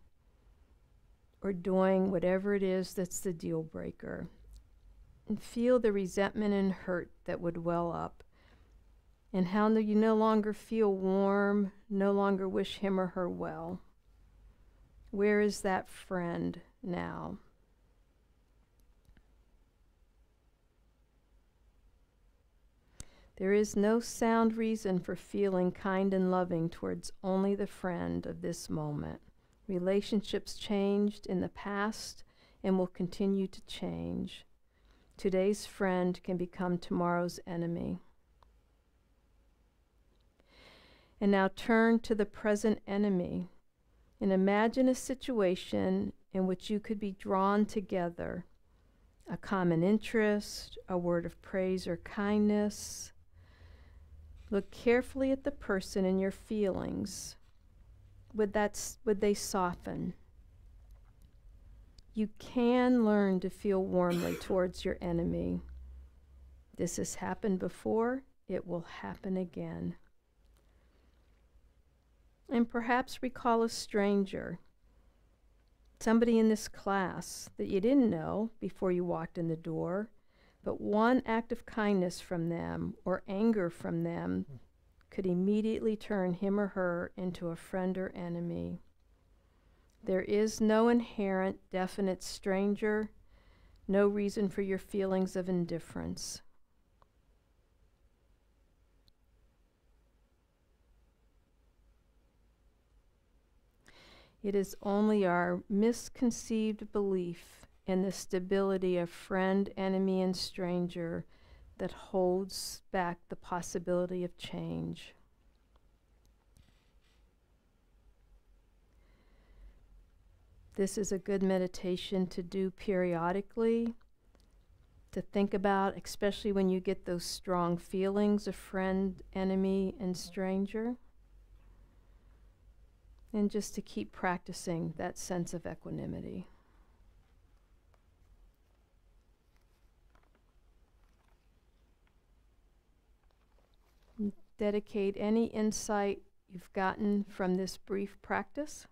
or doing whatever it is that's the deal breaker. And feel the resentment and hurt that would well up. And how you no longer feel warm, no longer wish him or her well. Where is that friend now? There is no sound reason for feeling kind and loving towards only the friend of this moment. Relationships changed in the past and will continue to change. Today's friend can become tomorrow's enemy. And now turn to the present enemy and imagine a situation in which you could be drawn together. A common interest, a word of praise or kindness. Look carefully at the person and your feelings. Would they soften? You can learn to feel warmly towards your enemy. This has happened before, it will happen again. And perhaps recall a stranger, somebody in this class that you didn't know before you walked in the door, but one act of kindness from them or anger from them could immediately turn him or her into a friend or enemy. There is no inherent, definite stranger, no reason for your feelings of indifference. It is only our misconceived belief in the stability of friend, enemy, and stranger that holds back the possibility of change. This is a good meditation to do periodically, to think about, especially when you get those strong feelings of friend, enemy, and stranger. And just to keep practicing that sense of equanimity. Dedicate any insight you've gotten from this brief practice.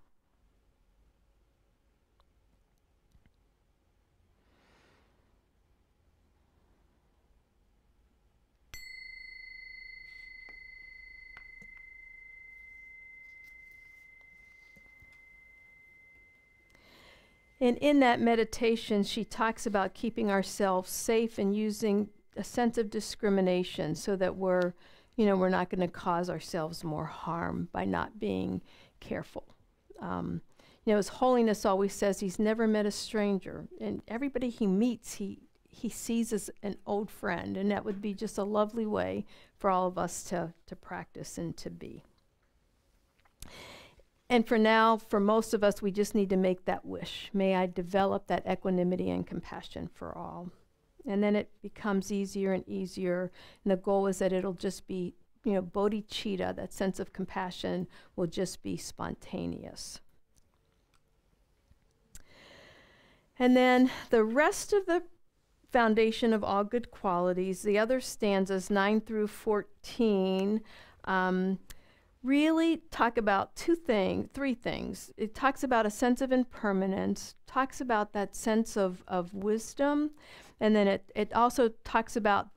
And in that meditation, she talks about keeping ourselves safe and using a sense of discrimination so that we're not going to cause ourselves more harm by not being careful. His Holiness always says he's never met a stranger, and everybody he meets, he sees as an old friend, and that would be just a lovely way for all of us to practice and to be. And for now, for most of us, we just need to make that wish. May I develop that equanimity and compassion for all. And then it becomes easier and easier. And the goal is that it'll just be, bodhicitta, that sense of compassion, will just be spontaneous. And then the rest of the foundation of all good qualities, the other stanzas, 9 through 14, really talk about three things. It talks about a sense of impermanence, talks about that sense of wisdom, and then it also talks about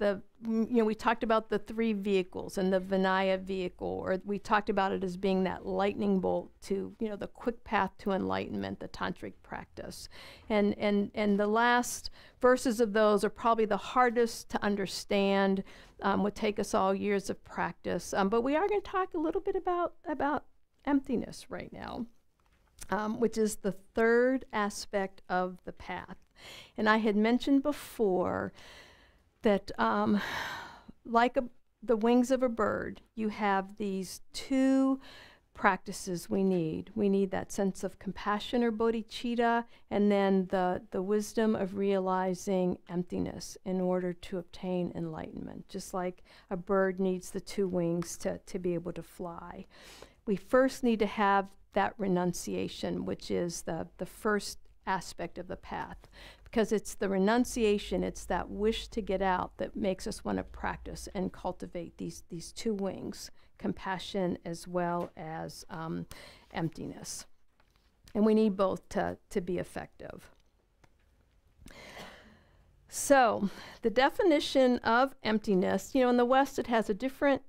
we talked about the 3 vehicles and the Vinaya vehicle, or we talked about it as being that lightning bolt to, the quick path to enlightenment, the tantric practice. And the last verses of those are probably the hardest to understand, would take us all years of practice. But we are going to talk a little bit about emptiness right now, which is the third aspect of the path. And I had mentioned before that like the wings of a bird, you have these 2 practices we need. We need that sense of compassion or bodhicitta, and then the wisdom of realizing emptiness in order to obtain enlightenment. Just like a bird needs the 2 wings to be able to fly. We first need to have that renunciation, which is the first aspect of the path. Because it's the renunciation, it's that wish to get out that makes us want to practice and cultivate these 2 wings, compassion as well as emptiness. And we need both to be effective. So the definition of emptiness, in the West it has a different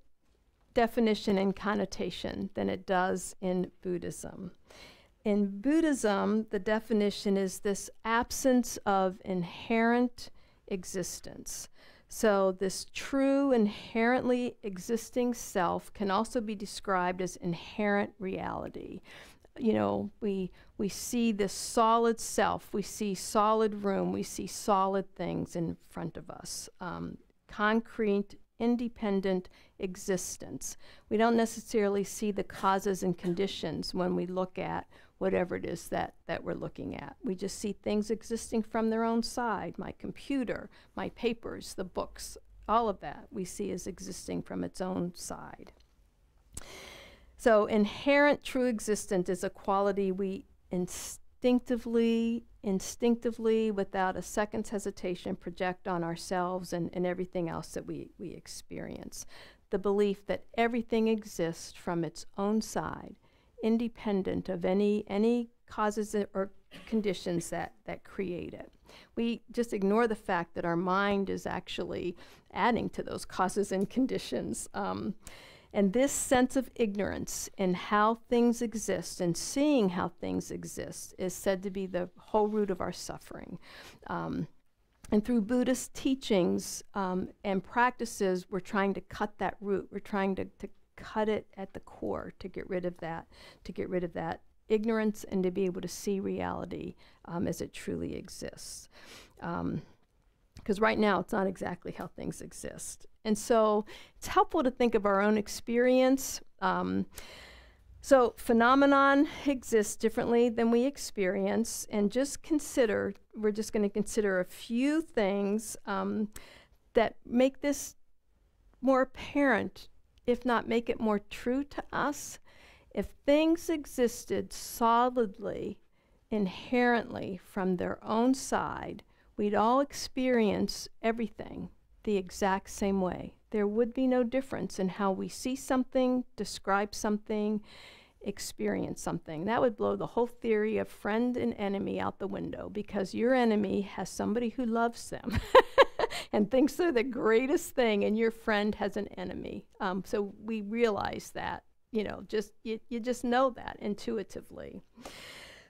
definition and connotation than it does in Buddhism. In Buddhism, the definition is this absence of inherent existence. So this true, inherently existing self can also be described as inherent reality. We see this solid self, we see solid room, we see solid things in front of us. Concrete, independent existence. We don't necessarily see the causes and conditions when we look at whatever it is that we're looking at. We just see things existing from their own side. My computer, my papers, the books, all of that we see as existing from its own side. So inherent true existence is a quality we instinctively, without a second's hesitation, project on ourselves and everything else that we experience. The belief that everything exists from its own side, independent of any causes or conditions that create it. We just ignore the fact that our mind is actually adding to those causes and conditions. And this sense of ignorance in how things exist and seeing how things exist is said to be the whole root of our suffering. And through Buddhist teachings and practices, we're trying to cut that root. We're trying to cut it at the core, to get rid of that ignorance and to be able to see reality as it truly exists. Because right now it's not exactly how things exist. And so it's helpful to think of our own experience. So phenomenon exists differently than we experience, and we're just going to consider a few things that make this more apparent, if not make it more true to us. If things existed solidly, inherently from their own side, we'd all experience everything the exact same way. There would be no difference in how we see something, describe something, experience something. That would blow the whole theory of friend and enemy out the window, because your enemy has somebody who loves them and thinks they're the greatest thing, and your friend has an enemy. So we realize that, you just know that intuitively.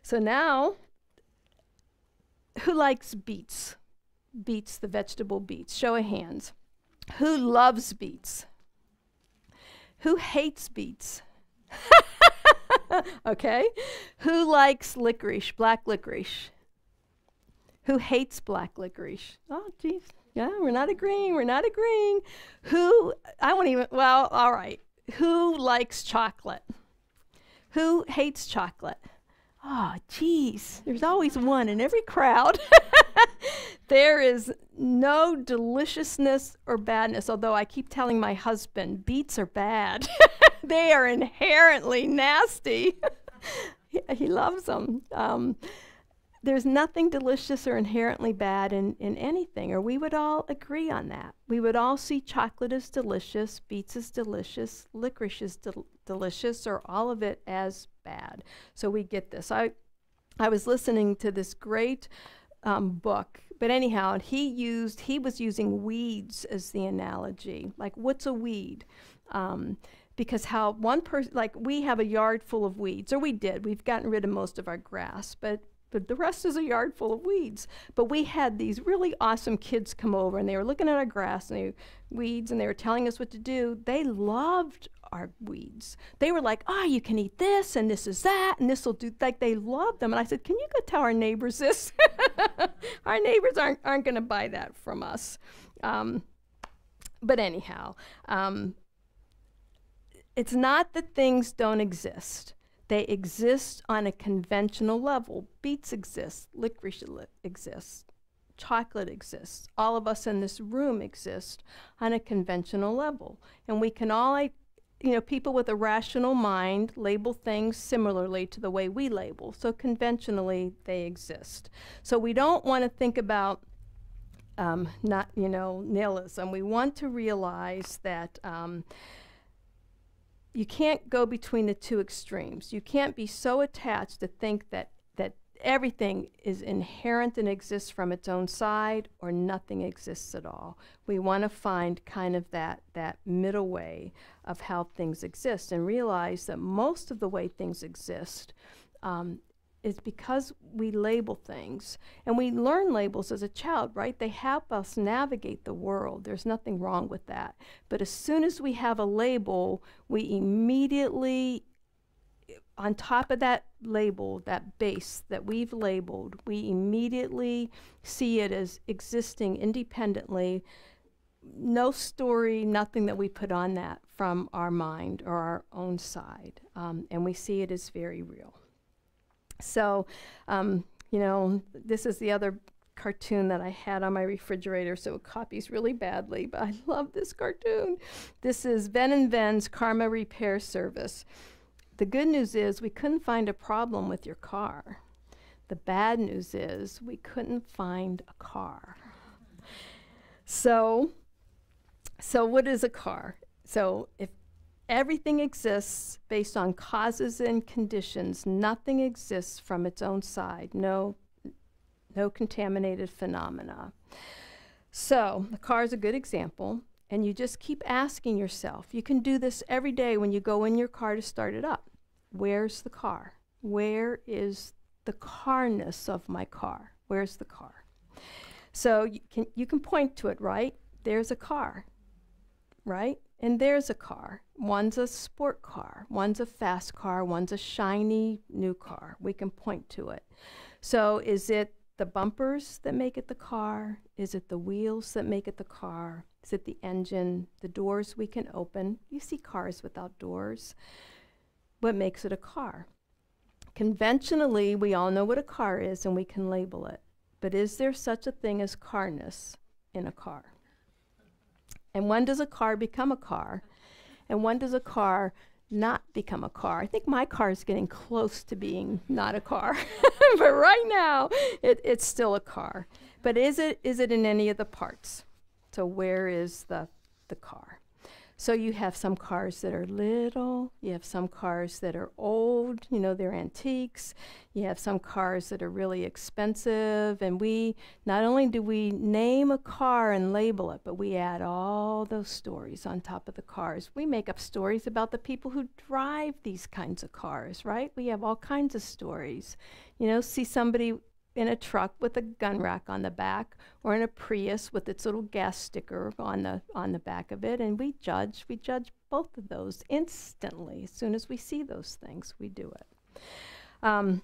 So now, who likes beets? Beets, the vegetable beets. Show of hands. Who loves beets? Who hates beets? Okay. Who likes licorice, black licorice? Who hates black licorice? Oh, geez. Yeah, we're not agreeing. All right. Who likes chocolate? Who hates chocolate? Oh, geez, there's always one in every crowd. There is no deliciousness or badness, although I keep telling my husband, beets are bad. They are inherently nasty. He loves them. There's nothing delicious or inherently bad in anything, or we would all agree on that. We would all see chocolate as delicious, beets as delicious, licorice is delicious, or all of it as bad. So we get this. I was listening to this great book, but anyhow, he was using weeds as the analogy. Like, what's a weed? Because how one person, like we have a yard full of weeds, or we've gotten rid of most of our grass, but the rest is a yard full of weeds. But we had these really awesome kids come over, and they were looking at our grass and weeds, and they were telling us what to do. They loved our weeds. They were like, oh, you can eat this, and this is that, and this will do, like they loved them. And I said, can you go tell our neighbors this? Our neighbors aren't going to buy that from us. But anyhow, it's not that things don't exist. They exist on a conventional level. Beets exist, licorice exists, chocolate exists. All of us in this room exist on a conventional level. And we can all, people with a rational mind label things similarly to the way we label. So conventionally, they exist. So we don't want to think about nihilism. We want to realize that you can't go between the two extremes. You can't be so attached to think that everything is inherent and exists from its own side, or nothing exists at all. We want to find kind of that middle way of how things exist, and realize that most of the way things exist is because we label things. And we learn labels as a child, right? They help us navigate the world. There's nothing wrong with that. But as soon as we have a label, we immediately, on top of that label, that base that we've labeled, we immediately see it as existing independently. No story, nothing that we put on that from our mind or our own side. And we see it as very real. So, this is the other cartoon that I had on my refrigerator, so it copies really badly, but I love this cartoon. This is Ben & Ben's Karma Repair Service. The good news is we couldn't find a problem with your car. The bad news is we couldn't find a car. So what is a car? So if everything exists based on causes and conditions, nothing exists from its own side. No contaminated phenomena. So the car is a good example, and you just keep asking yourself. You can do this every day when you go in your car to start it up. Where's the car? Where is the carness of my car? Where's the car? So you can point to it, right? There's a car, right? And there's a car. One's a sport car. One's a fast car. One's a shiny new car. We can point to it. So is it the bumpers that make it the car? Is it the wheels that make it the car? Is it the engine, the doors we can open? You see cars without doors. What makes it a car? Conventionally, we all know what a car is and we can label it. But is there such a thing as carness in a car? And when does a car become a car? And when does a car not become a car? I think my car is getting close to being not a car. But right now, it's still a car. But is it in any of the parts? So where is the car? So you have some cars that are little. You have some cars that are old. They're antiques. You have some cars that are really expensive. And we, not only do we name a car and label it, but we add all those stories on top of the cars. We make up stories about the people who drive these kinds of cars, right? We have all kinds of stories. See somebody in a truck with a gun rack on the back, or in a Prius with its little gas sticker on the back of it, and we judge both of those instantly. As soon as we see those things, we do it.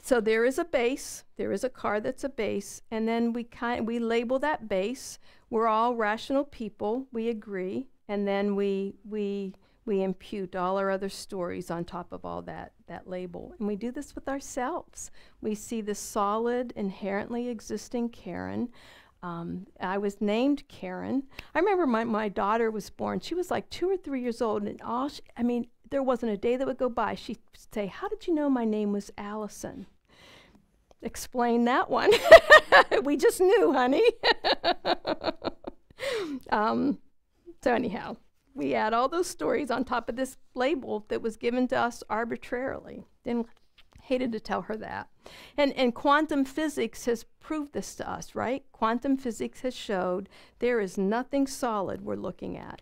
So there is a base, there is a car that's a base, and then we label that base. We're all rational people, we agree, and then we we impute all our other stories on top of all that label. And we do this with ourselves. We see the solid, inherently existing Karen. I was named Karen. I remember my daughter was born. She was like 2 or 3 years old, and there wasn't a day that would go by. She'd say, "How did you know my name was Allison?" Explain that one. We just knew, honey. So anyhow, we add all those stories on top of this label that was given to us arbitrarily. Hated to tell her that. And quantum physics has proved this to us, right? Quantum physics has showed there is nothing solid we're looking at.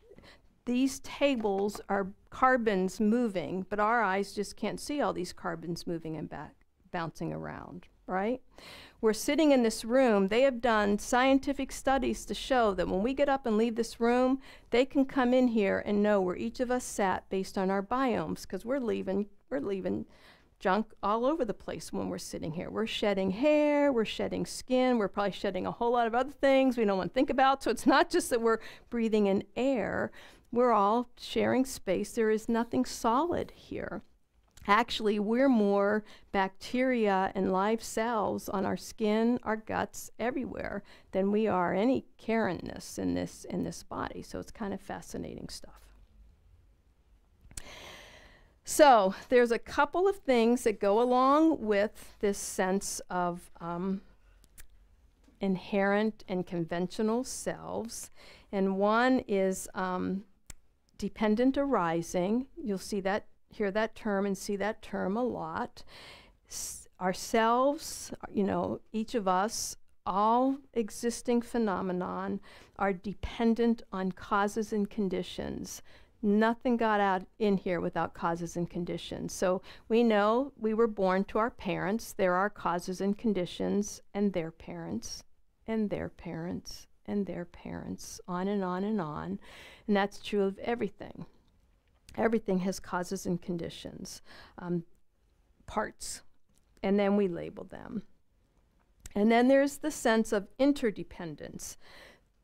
These tables are carbons moving, but our eyes just can't see all these carbons moving and bouncing around, right? We're sitting in this room. They have done scientific studies to show that when we get up and leave this room, they can come in here and know where each of us sat based on our biomes, because we're leaving junk all over the place when we're sitting here. We're shedding hair, we're shedding skin, we're probably shedding a whole lot of other things we don't want to think about. So it's not just that we're breathing in air, we're all sharing space. There is nothing solid here. Actually, we're more bacteria and live cells on our skin, our guts, everywhere than we are any Karen-ness in this body. So it's kind of fascinating stuff. So there's a couple of things that go along with this sense of inherent and conventional selves. And one is dependent arising. You'll see that, hear that term and see that term a lot. Ourselves, each of us, all existing phenomenon are dependent on causes and conditions. Nothing got out in here without causes and conditions. So we know we were born to our parents. There are causes and conditions, and their parents, and their parents, and their parents, on and on and on. And that's true of everything. Everything has causes and conditions, parts, and then we label them. And then there's the sense of interdependence.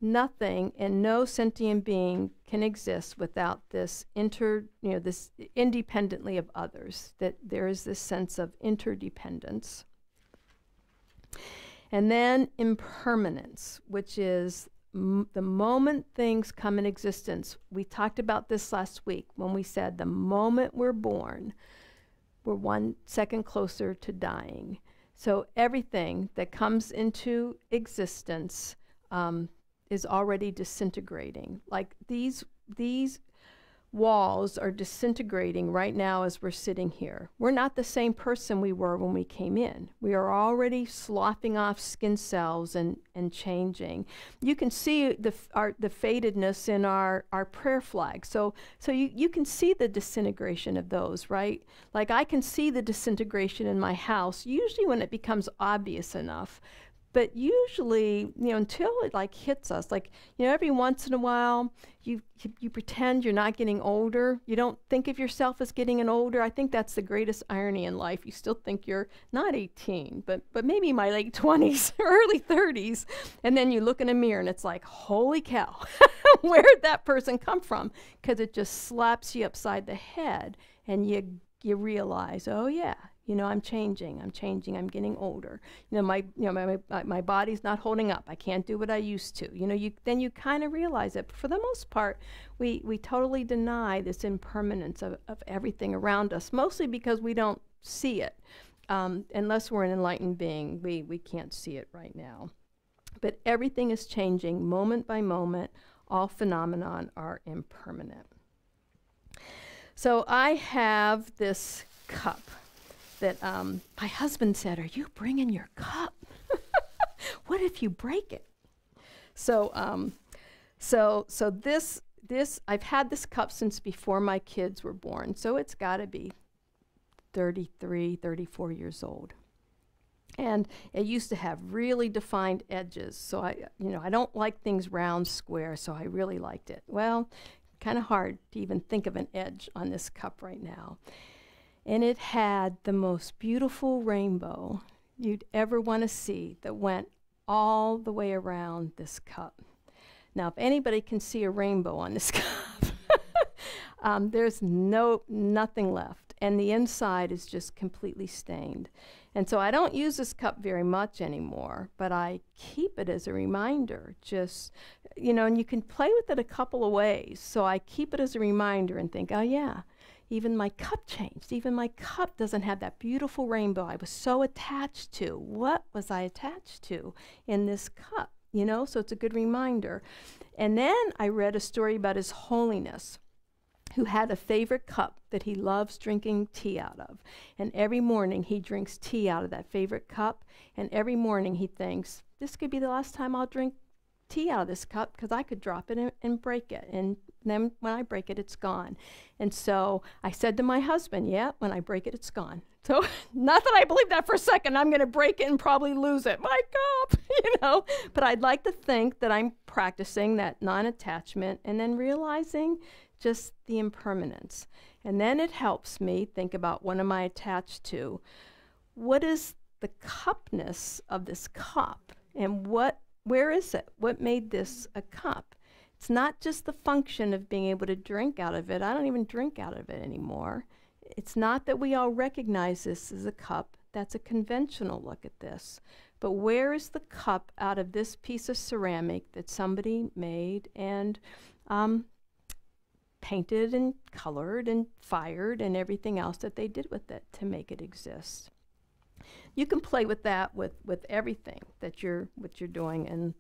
Nothing and no sentient being can exist without this this independently of others, that there is this sense of interdependence. And then impermanence, which is the moment things come in existence. We talked about this last week when we said the moment we're born, we're 1 second closer to dying. So everything that comes into existence is already disintegrating. Like these walls are disintegrating right now as we're sitting here. We're not the same person we were when we came in. We are already sloughing off skin cells and changing. You can see the fadedness in our prayer flag. So you can see the disintegration of those, right? Like I can see the disintegration in my house, usually when it becomes obvious enough. But usually, until it like hits us, every once in a while, you pretend you're not getting older. You don't think of yourself as getting older. I think that's the greatest irony in life. You still think you're not 18, but maybe my late 20s, early 30s. And then you look in a mirror and it's like, holy cow, where'd that person come from? Because it just slaps you upside the head and you realize, oh yeah, I'm changing, I'm getting older. My body's not holding up. I can't do what I used to. Then you kind of realize it. But for the most part, we totally deny this impermanence of everything around us, mostly because we don't see it. Unless we're an enlightened being, we can't see it right now. But everything is changing moment by moment. All phenomenon are impermanent. So I have this cup that my husband said, "Are you bringing your cup? What if you break it?" So this I've had this cup since before my kids were born. So it's got to be 33, 34 years old. And it used to have really defined edges. So I don't like things round, square, so I really liked it. Well, kind of hard to even think of an edge on this cup right now. And it had the most beautiful rainbow you'd ever want to see that went all the way around this cup. Now, if anybody can see a rainbow on this cup, There's nothing left, and the inside is just completely stained. And so I don't use this cup very much anymore, but I keep it as a reminder. Just, and you can play with it a couple of ways. So I keep it as a reminder and think, oh yeah, even my cup changed. Even my cup doesn't have that beautiful rainbow I was so attached to. What was I attached to in this cup? So it's a good reminder. And then I read a story about His Holiness, who had a favorite cup that he loves drinking tea out of. And every morning he drinks tea out of that favorite cup. And every morning he thinks, this could be the last time I'll drink tea out of this cup, because I could drop it and break it. And then when I break it, it's gone. And so I said to my husband, yeah, when I break it, it's gone. So not that I believe that for a second, I'm going to break it and probably lose it. My cup, But I'd like to think that I'm practicing that non-attachment and then realizing just the impermanence. And then it helps me think about, what am I attached to? What is the cupness of this cup? And where is it? What made this a cup? It's not just the function of being able to drink out of it. I don't even drink out of it anymore. It's not that we all recognize this as a cup. That's a conventional look at this. But where is the cup out of this piece of ceramic that somebody made and painted and colored and fired and everything else that they did with it to make it exist? You can play with that with everything that you're doing and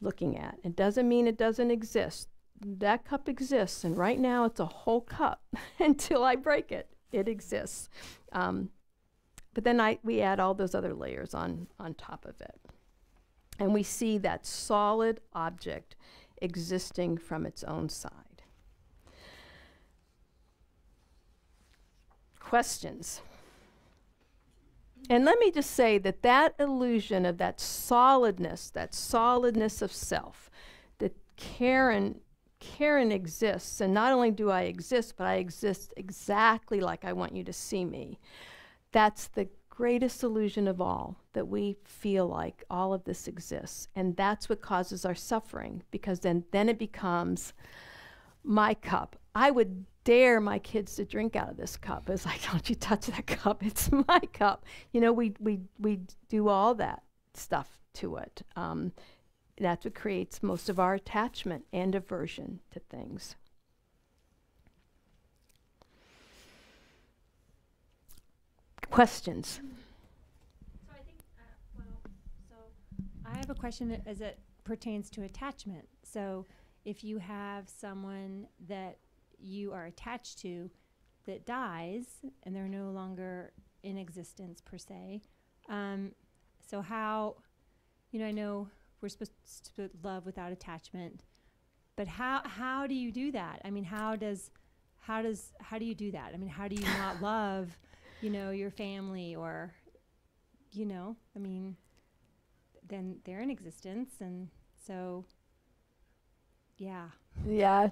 looking at. It doesn't mean it doesn't exist. That cup exists, and right now it's a whole cup. Until I break it, it exists. But then we add all those other layers on top of it. And we see that solid object existing from its own side. Questions? And let me just say that illusion of that solidness of self, that Karen exists, and not only do I exist, but I exist exactly like I want you to see me. That's the greatest illusion of all, that we feel like all of this exists. And that's what causes our suffering, because then it becomes my cup. I would dare my kids to drink out of this cup. It's like, don't you touch that cup. It's my cup. We do all that stuff to it. That's what creates most of our attachment and aversion to things. Questions? So I think, I have a question as it pertains to attachment. So if you have someone that you are attached to that dies and they're no longer in existence per se, so how, I know we're supposed to love without attachment, but how do you do that? I mean, how do you do that? I mean, how do you not love, your family, or, I mean, then they're in existence, and so, yeah. Yeah.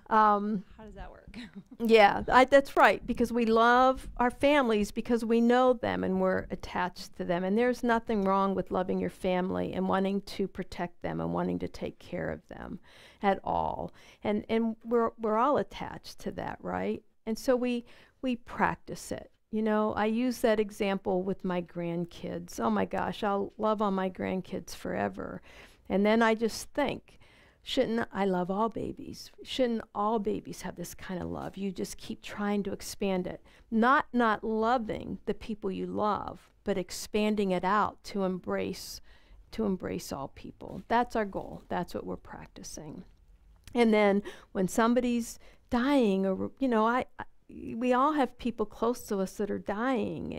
How does that work? Yeah, that's right, because we love our families because we know them and we're attached to them. And there's nothing wrong with loving your family and wanting to protect them and wanting to take care of them at all. And we're all attached to that, right? And so we practice it. I use that example with my grandkids. Oh my gosh, I'll love on my grandkids forever. And then I just think, I love all babies. Shouldn't all babies have this kind of love? You just keep trying to expand it. Not loving the people you love, but expanding it out to embrace all people. That's our goal. That's what we're practicing. And then when somebody's dying, or we all have people close to us that are dying,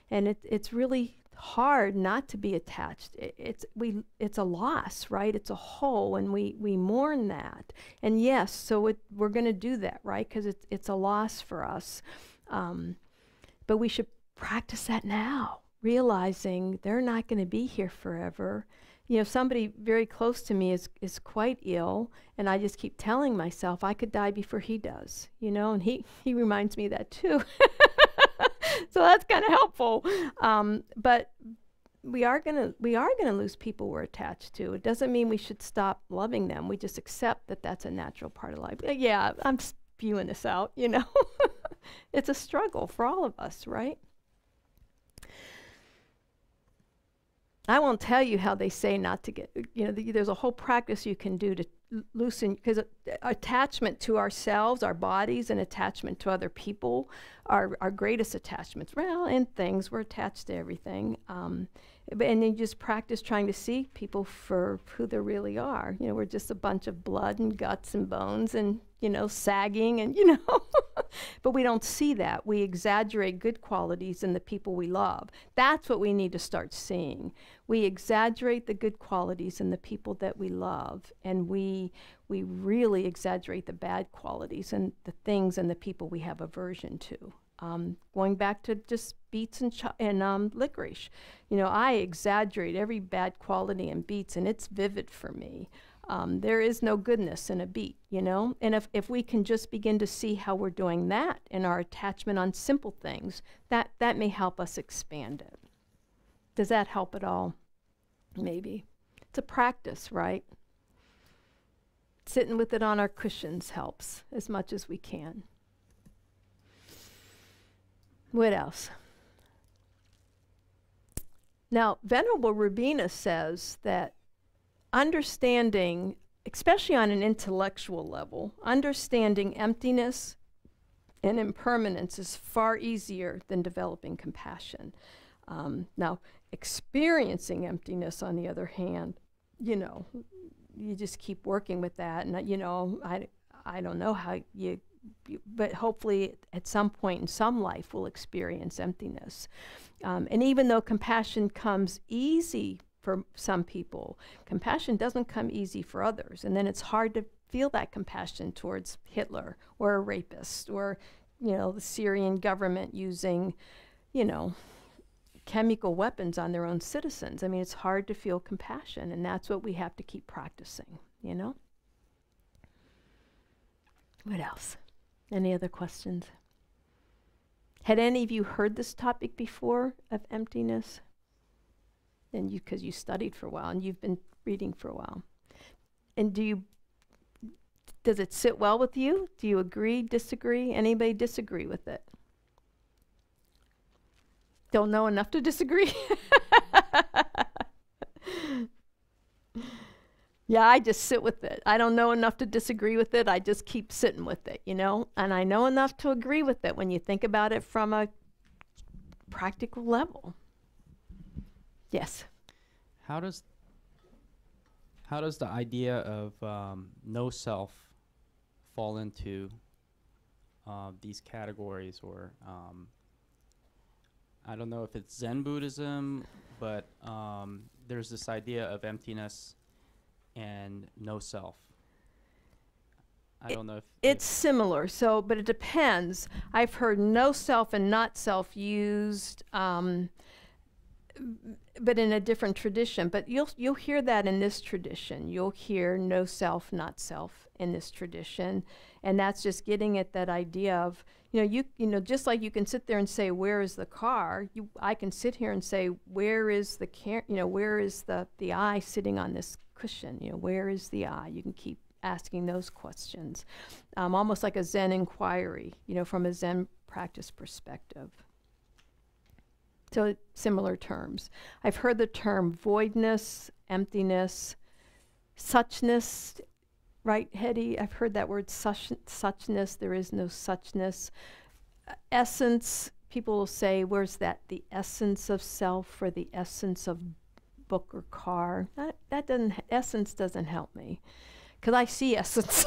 and it's really hard not to be attached. It's a loss, right? It's a hole, and we mourn that. And yes, so we're going to do that, right? Because it's a loss for us. But we should practice that now, realizing they're not going to be here forever. Somebody very close to me is quite ill, and I just keep telling myself I could die before he does, and he reminds me of that too. So that's kind of helpful. But we are gonna lose people we're attached to. It doesn't mean we should stop loving them. We just accept that that's a natural part of life. Yeah, I'm spewing this out, you know. It's a struggle for all of us, right? I won't tell you how they say not to get, you know, there's a whole practice you can do to loosen, because attachment to ourselves, our bodies, and attachment to other people are our greatest attachments. Well, in things, we're attached to everything. And then you just practice trying to see people for who they really are. You know, we're just a bunch of blood and guts and bones and, you know, sagging and, you know. But we don't see that. We exaggerate good qualities in the people we love. That's what we need to start seeing. We exaggerate the good qualities in the people that we love, and we really exaggerate the bad qualities and the things and the people we have aversion to. Going back to just beets and licorice, you know, I exaggerate every bad quality in beets, and it's vivid for me. There is no goodness in a beet, you know? And if we can just begin to see how we're doing that in our attachment on simple things, that may help us expand it. Does that help at all? Maybe. It's a practice, right? Sitting with it on our cushions helps as much as we can. What else? Now, Venerable Rubina says that understanding, especially on an intellectual level, understanding emptiness and impermanence is far easier than developing compassion. Now, experiencing emptiness, on the other hand, you know, you just keep working with that. And, you know, I don't know how but hopefully at some point in some life we'll experience emptiness. And even though compassion comes easy for some people, compassion doesn't come easy for others. And then it's hard to feel that compassion towards Hitler or a rapist or, you know, the Syrian government using, you know, chemical weapons on their own citizens. I mean, it's hard to feel compassion, and that's what we have to keep practicing, you know? What else? Any other questions? Had any of you heard this topic before of emptiness? And because you studied for a while and you've been reading for a while. And does it sit well with you? Do you agree, disagree? Anybody disagree with it? Don't know enough to disagree? Yeah, I just sit with it. I don't know enough to disagree with it. I just keep sitting with it, you know? And I know enough to agree with it when you think about it from a practical level. Yes? How does the idea of no self fall into these categories? Or I don't know if it's Zen Buddhism, but there's this idea of emptiness and no self. I don't know if it's similar, but it depends. I've heard no self and not self used, but in a different tradition. But you'll hear that in this tradition. You'll hear no self, not self in this tradition, and that's just getting at that idea of, you know, just like you can sit there and say, where is the car? I can sit here and say, where is the where is the I sitting on this cushion? You know, where is the I? You can keep asking those questions, almost like a Zen inquiry, you know, from a Zen practice perspective. So similar terms. I've heard the term voidness, emptiness, suchness, right, Hetty? I've heard that word suchness. There is no suchness. Essence, people will say, where's that? The essence of self or the essence of book or car. Essence doesn't help me, because I see essence.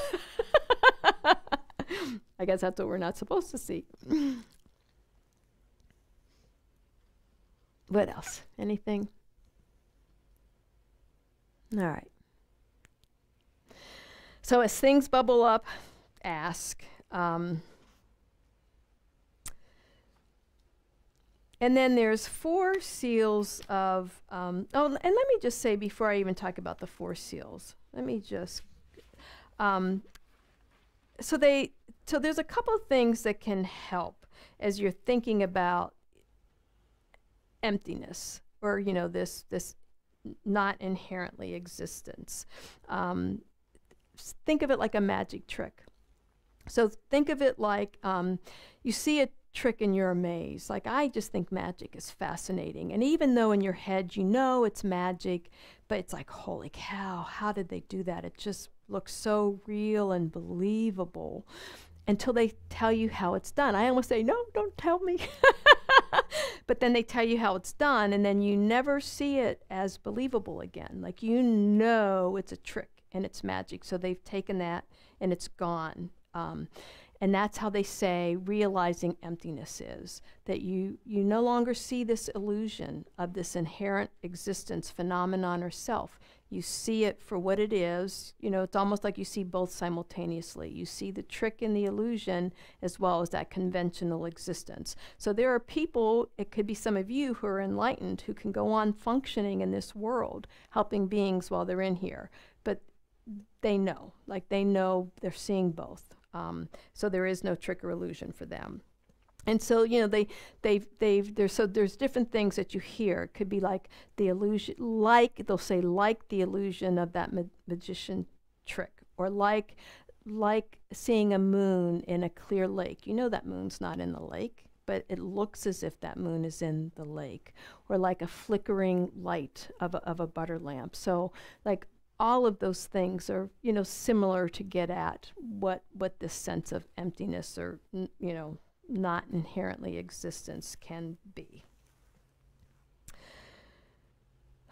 I guess that's what we're not supposed to see. What else? Anything? All right. So as things bubble up, ask. And then there's 4 seals of, and let me just say before I even talk about the 4 seals, let me just, so there's a couple of things that can help as you're thinking about emptiness or this not inherently existence. Think of it like a magic trick. So think of it like you see a trick and you're amazed. Like, I just think magic is fascinating. And even though in your head you know it's magic, but it's like, holy cow, how did they do that? It just looks so real and believable until they tell you how it's done. I almost say, no, don't tell me. But then they tell you how it's done, and then you never see it as believable again. Like, it's a trick and it's magic. So they've taken that and it's gone. And that's how they say realizing emptiness is, that you no longer see this illusion of this inherent existence, phenomenon, or self. You see it for what it is. It's almost like you see both simultaneously. You see the trick and the illusion as well as that conventional existence. So there are people, it could be some of you who are enlightened, who can go on functioning in this world, helping beings while they're in here. But they know they're seeing both. So there is no trick or illusion for them. And so, there's different things that you hear. It could be like the illusion, they'll say, like the illusion of that magician trick, or like seeing a moon in a clear lake. That moon's not in the lake, but it looks as if that moon is in the lake, or like a flickering light of a butter lamp. So, like, all of those things are, similar to get at what this sense of emptiness or, not inherently existence can be.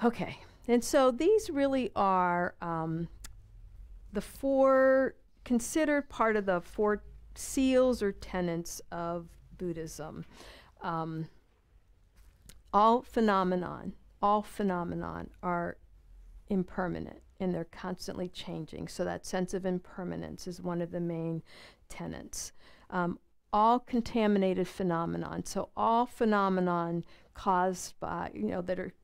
Okay, and so these really are the four, considered part of the four seals or tenets of Buddhism. All phenomenon are impermanent, and they're constantly changing. So that sense of impermanence is one of the main tenets. All contaminated phenomenon, so all phenomenon caused by, that are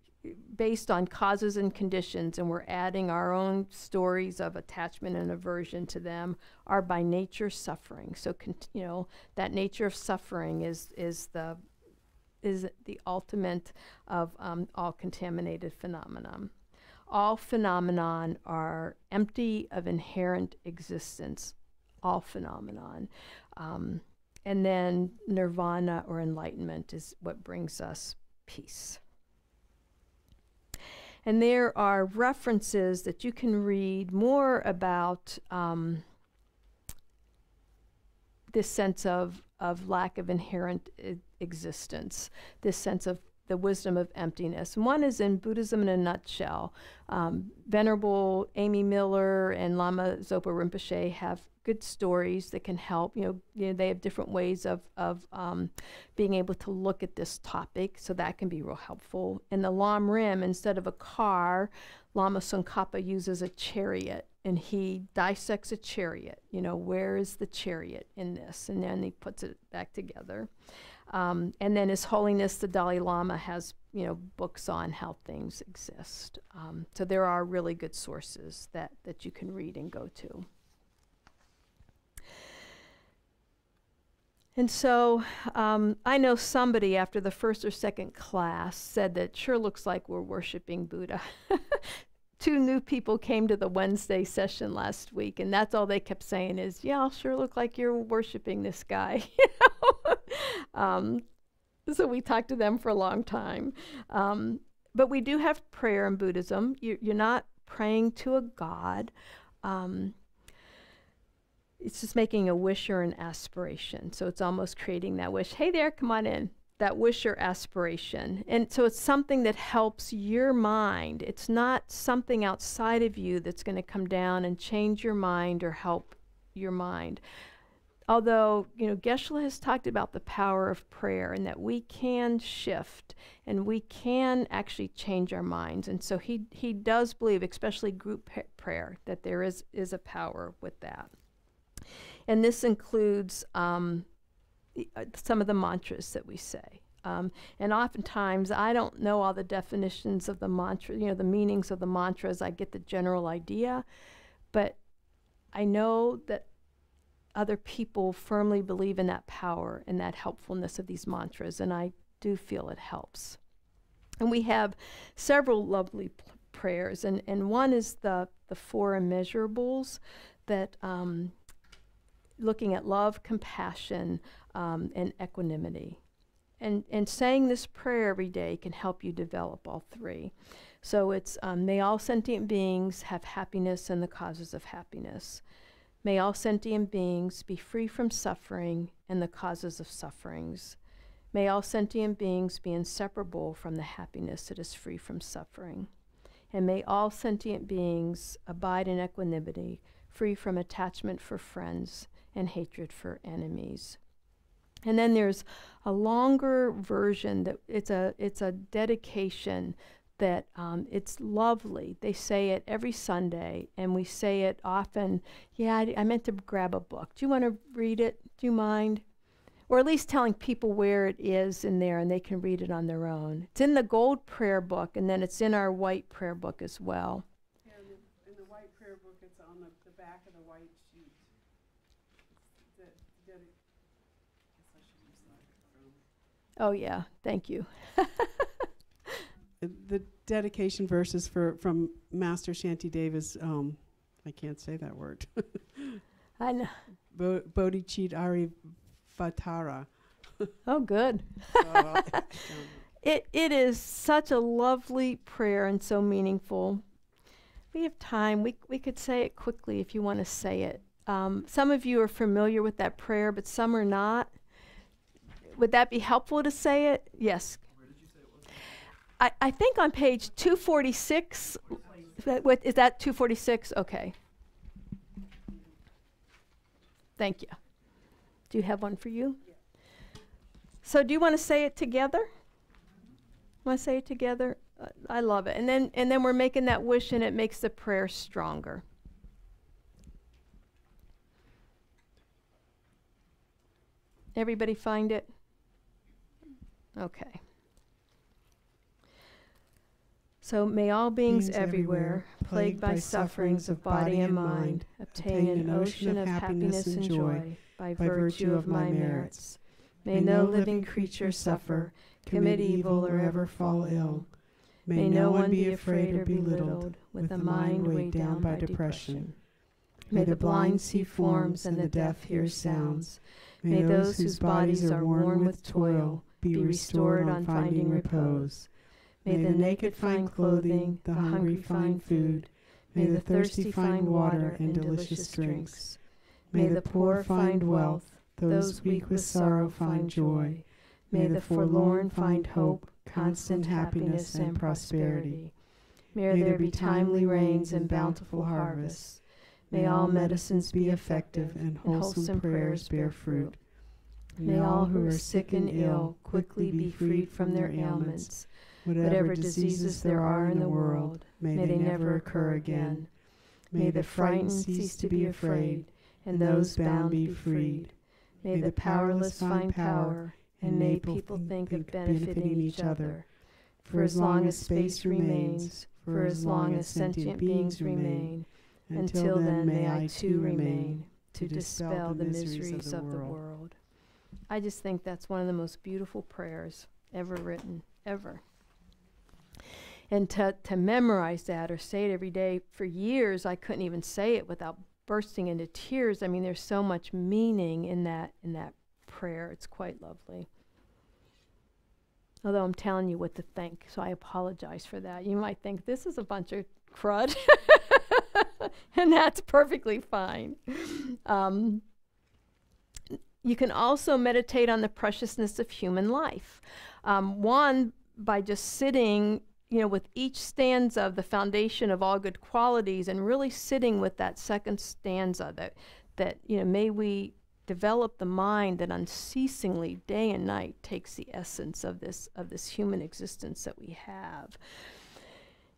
based on causes and conditions, and we're adding our own stories of attachment and aversion to them, are by nature suffering. So, that nature of suffering is the ultimate of all contaminated phenomenon. All phenomenon are empty of inherent existence, all phenomenon. And then nirvana, or enlightenment, is what brings us peace. And there are references that you can read more about this sense of lack of inherent existence, this sense of the wisdom of emptiness. One is in Buddhism in a Nutshell. Venerable Amy Miller and Lama Zopa Rinpoche have good stories that can help. They have different ways of being able to look at this topic, so that can be real helpful. In the Lam Rim, instead of a car, Lama Tsongkhapa uses a chariot, and he dissects a chariot. Where is the chariot in this? And then he puts it back together. And then His Holiness the Dalai Lama has, books on how things exist. So there are really good sources that you can read and go to. And so I know somebody after the first or second class said that sure looks like we're worshiping Buddha. 2 new people came to the Wednesday session last week, and that's all they kept saying is, yeah, I'll sure look like you're worshiping this guy. So we talked to them for a long time. But we do have prayer in Buddhism. You're not praying to a god. It's just making a wish or an aspiration. So it's almost creating that wish. Hey there, come on in. That wish or aspiration. And so it's something that helps your mind. It's not something outside of you that's going to come down and change your mind or help your mind. Although, Geshe-la has talked about the power of prayer, and that we can shift and we can actually change our minds. And so he does believe, especially group prayer, that there is a power with that. And this includes some of the mantras that we say. And oftentimes, I don't know all the definitions of the mantra, the meanings of the mantras. I get the general idea, but I know that other people firmly believe in that power and that helpfulness of these mantras, and I do feel it helps. And we have several lovely prayers, and one is the four immeasurables that looking at love, compassion, and equanimity. And saying this prayer every day can help you develop all three. So it's, may all sentient beings have happiness and the causes of happiness. May all sentient beings be free from suffering and the causes of sufferings. May all sentient beings be inseparable from the happiness that is free from suffering. And may all sentient beings abide in equanimity, free from attachment for friends and hatred for enemies. And then there's a longer version that it's a dedication that it's lovely. They say it every Sunday, and we say it often. Yeah, I meant to grab a book. Do you want to read it? Do you mind? Or at least telling people where it is in there, and they can read it on their own. It's in the gold prayer book, and then it's in our white prayer book as well. Yeah, in the white prayer book, it's on the back of the white sheet. Oh, yeah. Thank you. The dedication verses from Master Shantideva's, I can't say that word. I know. Bodhicitta Vatara. Oh, good. It is such a lovely prayer and so meaningful. We have time. We could say it quickly if you want to say it. Some of you are familiar with that prayer, but some are not. Would that be helpful to say it? Yes. Where did you say it was? I think on page 246. Is that 246? Okay. Thank you. Do you have one for you? Yeah. So do you want to say it together? Want to say it together? I love it. And then we're making that wish, and it makes the prayer stronger. Everybody find it? Okay. So may all beings everywhere, plagued by sufferings of body and mind, obtain an ocean of happiness and joy by virtue of my merits. May no living creature suffer, commit evil, or ever fall ill. May no one be afraid or belittled, with a mind weighed down by depression. May the blind see forms and the deaf hear sounds. May those whose bodies are worn with toil be restored on finding repose. May the naked find clothing, the hungry find food. May the thirsty find water and delicious drinks. May the poor find wealth, those weak with sorrow find joy. May the forlorn find hope, constant happiness and prosperity. May there be timely rains and bountiful harvests. May all medicines be effective and wholesome prayers bear fruit. May all who are sick and ill quickly be freed from their ailments. Whatever diseases there are in the world, may they never occur again. May the frightened cease to be afraid, and those bound be freed. May the powerless find power, and may people think of benefiting each other. For as long as space remains, for as long as sentient beings remain, until then may I too remain, to dispel the miseries of the world. I just think that's one of the most beautiful prayers ever written, ever. And to memorize that or say it every day, for years I couldn't even say it without bursting into tears. I mean, there's so much meaning in that prayer. It's quite lovely. Although I'm telling you what to think, so I apologize for that. You might think this is a bunch of crud, and that's perfectly fine. You can also meditate on the preciousness of human life. One, by just sitting, with each stanza of the foundation of all good qualities, and really sitting with that second stanza that may we develop the mind that unceasingly, day and night, takes the essence of this human existence that we have.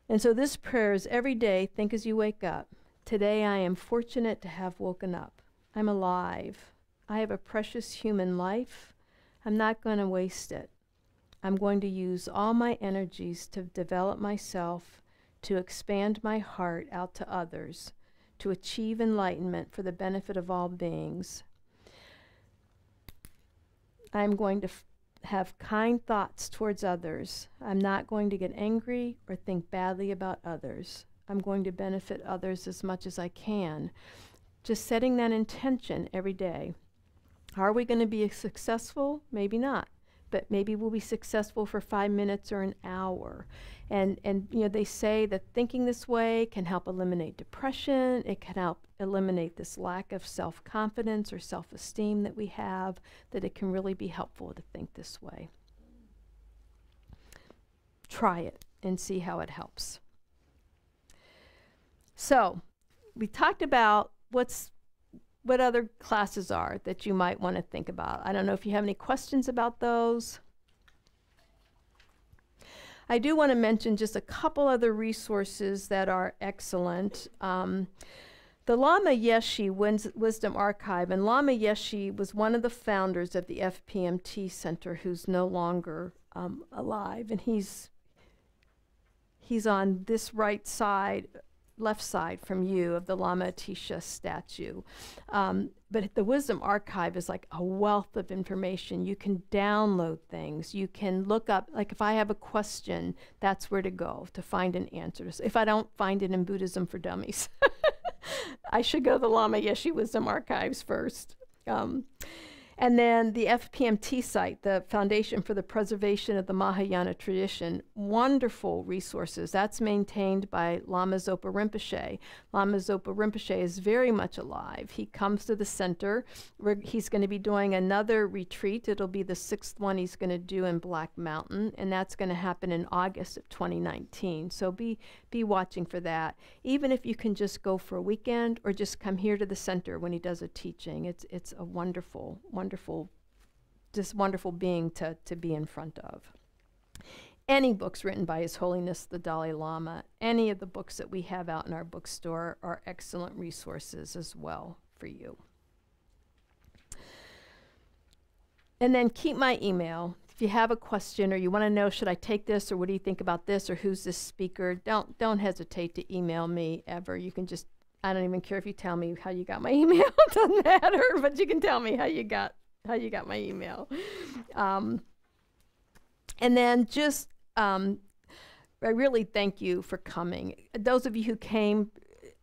And so this prayer is every day, think as you wake up. Today I am fortunate to have woken up. I'm alive. I have a precious human life. I'm not going to waste it. I'm going to use all my energies to develop myself, to expand my heart out to others, to achieve enlightenment for the benefit of all beings. I'm going to have kind thoughts towards others. I'm not going to get angry or think badly about others. I'm going to benefit others as much as I can. Just setting that intention every day. Are we going to be successful? Maybe not. But maybe we'll be successful for 5 minutes or an hour. And you know, they say that thinking this way can help eliminate depression. It can help eliminate this lack of self-confidence or self-esteem that we have, that it can really be helpful to think this way. Try it and see how it helps. So, we talked about what other classes are that you might want to think about. I don't know if you have any questions about those. I do want to mention just a couple other resources that are excellent. The Lama Yeshe Wisdom Archive, and Lama Yeshe was one of the founders of the FPMT Center, who's no longer alive, and he's on this right side, left side from you of the Lama Atisha statue. But the Wisdom Archive is like a wealth of information. You can download things. You can look up, like if I have a question, that's where to go to find an answer. So if I don't find it in Buddhism for Dummies, I should go to the Lama Yeshe Wisdom Archives first. And then the FPMT site, the Foundation for the Preservation of the Mahayana Tradition, wonderful resources. That's maintained by Lama Zopa Rinpoche. Lama Zopa Rinpoche is very much alive. He comes to the center. He's going to be doing another retreat. It'll be the 6th one he's going to do in Black Mountain, and that's going to happen in August of 2019. So be watching for that. Even if you can just go for a weekend or just come here to the center when he does a teaching, it's a wonderful being to be in front of. Any books written by His Holiness the Dalai Lama, any of the books that we have out in our bookstore are excellent resources as well for you. And then keep my email. If you have a question or you want to know, should I take this, or what do you think about this, or who's this speaker, don't hesitate to email me ever. You can just, I don't even care if you tell me how you got my email. It doesn't matter, but you can tell me how you got my email. And then just, I really thank you for coming. Those of you who came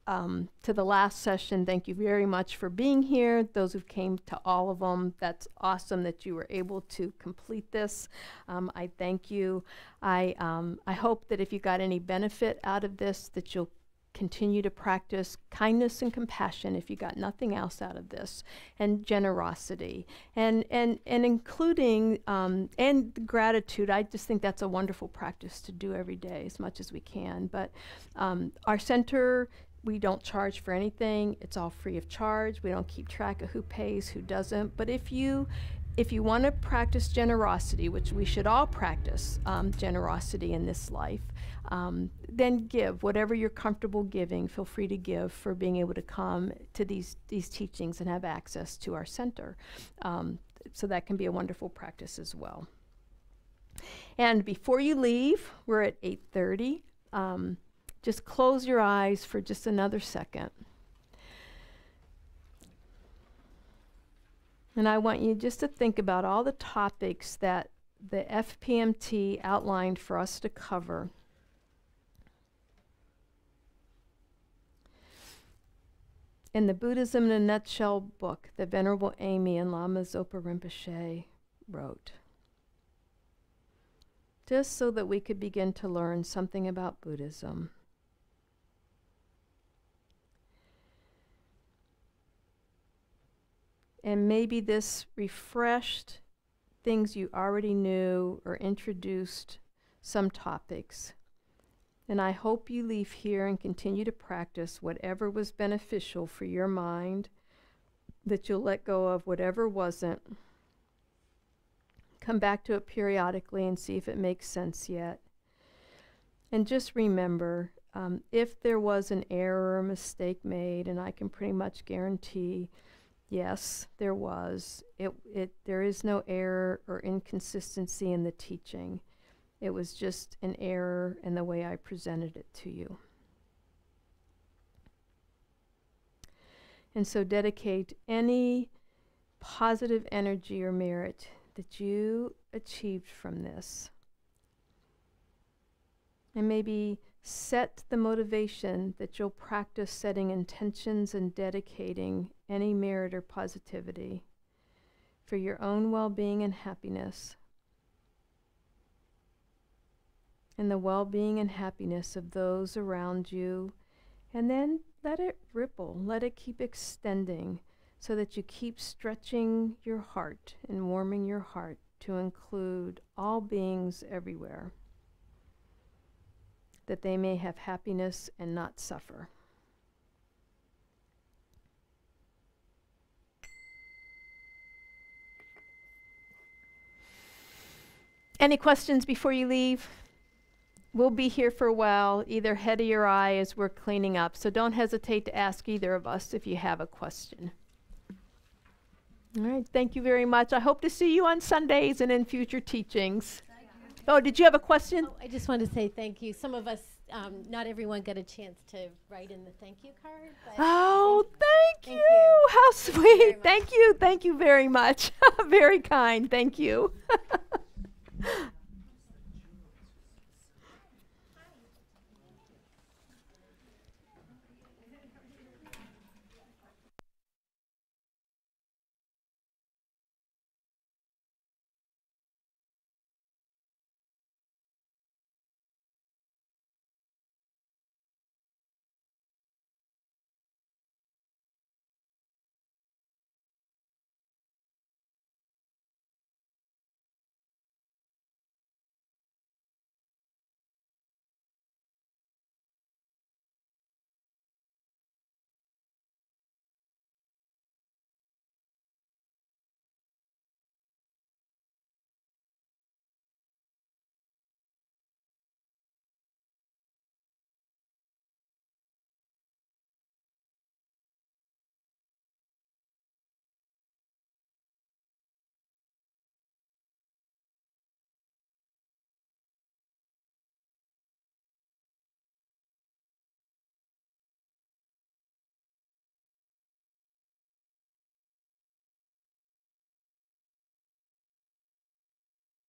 to the last session, thank you very much for being here. Those who came to all of them, that's awesome that you were able to complete this. I thank you. I hope that if you got any benefit out of this, that you'll continue to practice kindness and compassion if you got nothing else out of this, and generosity, and including and gratitude. I just think that's a wonderful practice to do every day as much as we can. But our center, we don't charge for anything. It's all free of charge. We don't keep track of who pays, who doesn't. But if you want to practice generosity, which we should all practice generosity in this life, then give whatever you're comfortable giving. Feel free to give for being able to come to these teachings and have access to our center. So that can be a wonderful practice as well. And before you leave, we're at 8:30. Just close your eyes for just another second. And I want you just to think about all the topics that the FPMT outlined for us to cover. In the Buddhism in a Nutshell book that Venerable Amy and Lama Zopa Rinpoche wrote. Just so that we could begin to learn something about Buddhism. And maybe this refreshed things you already knew or introduced some topics. And I hope you leave here and continue to practice whatever was beneficial for your mind, that you'll let go of whatever wasn't. Come back to it periodically and see if it makes sense yet. And just remember, if there was an error or mistake made, and I can pretty much guarantee, yes, there was. There is no error or inconsistency in the teaching. It was just an error in the way I presented it to you. And so dedicate any positive energy or merit that you achieved from this. And maybe set the motivation that you'll practice setting intentions and dedicating any merit or positivity for your own well-being and happiness, and the well-being and happiness of those around you. And then let it ripple, let it keep extending, so that you keep stretching your heart and warming your heart to include all beings everywhere, that they may have happiness and not suffer. Any questions before you leave? We'll be here for a while, either Hetty or I, as we're cleaning up. So don't hesitate to ask either of us if you have a question. All right, thank you very much. I hope to see you on Sundays and in future teachings. Oh, did you have a question? Oh, I just wanted to say thank you. Some of us, not everyone got a chance to write in the thank you card. But Oh, thank you. you. How sweet. much. Thank you. Thank you very much. Very kind. Thank you.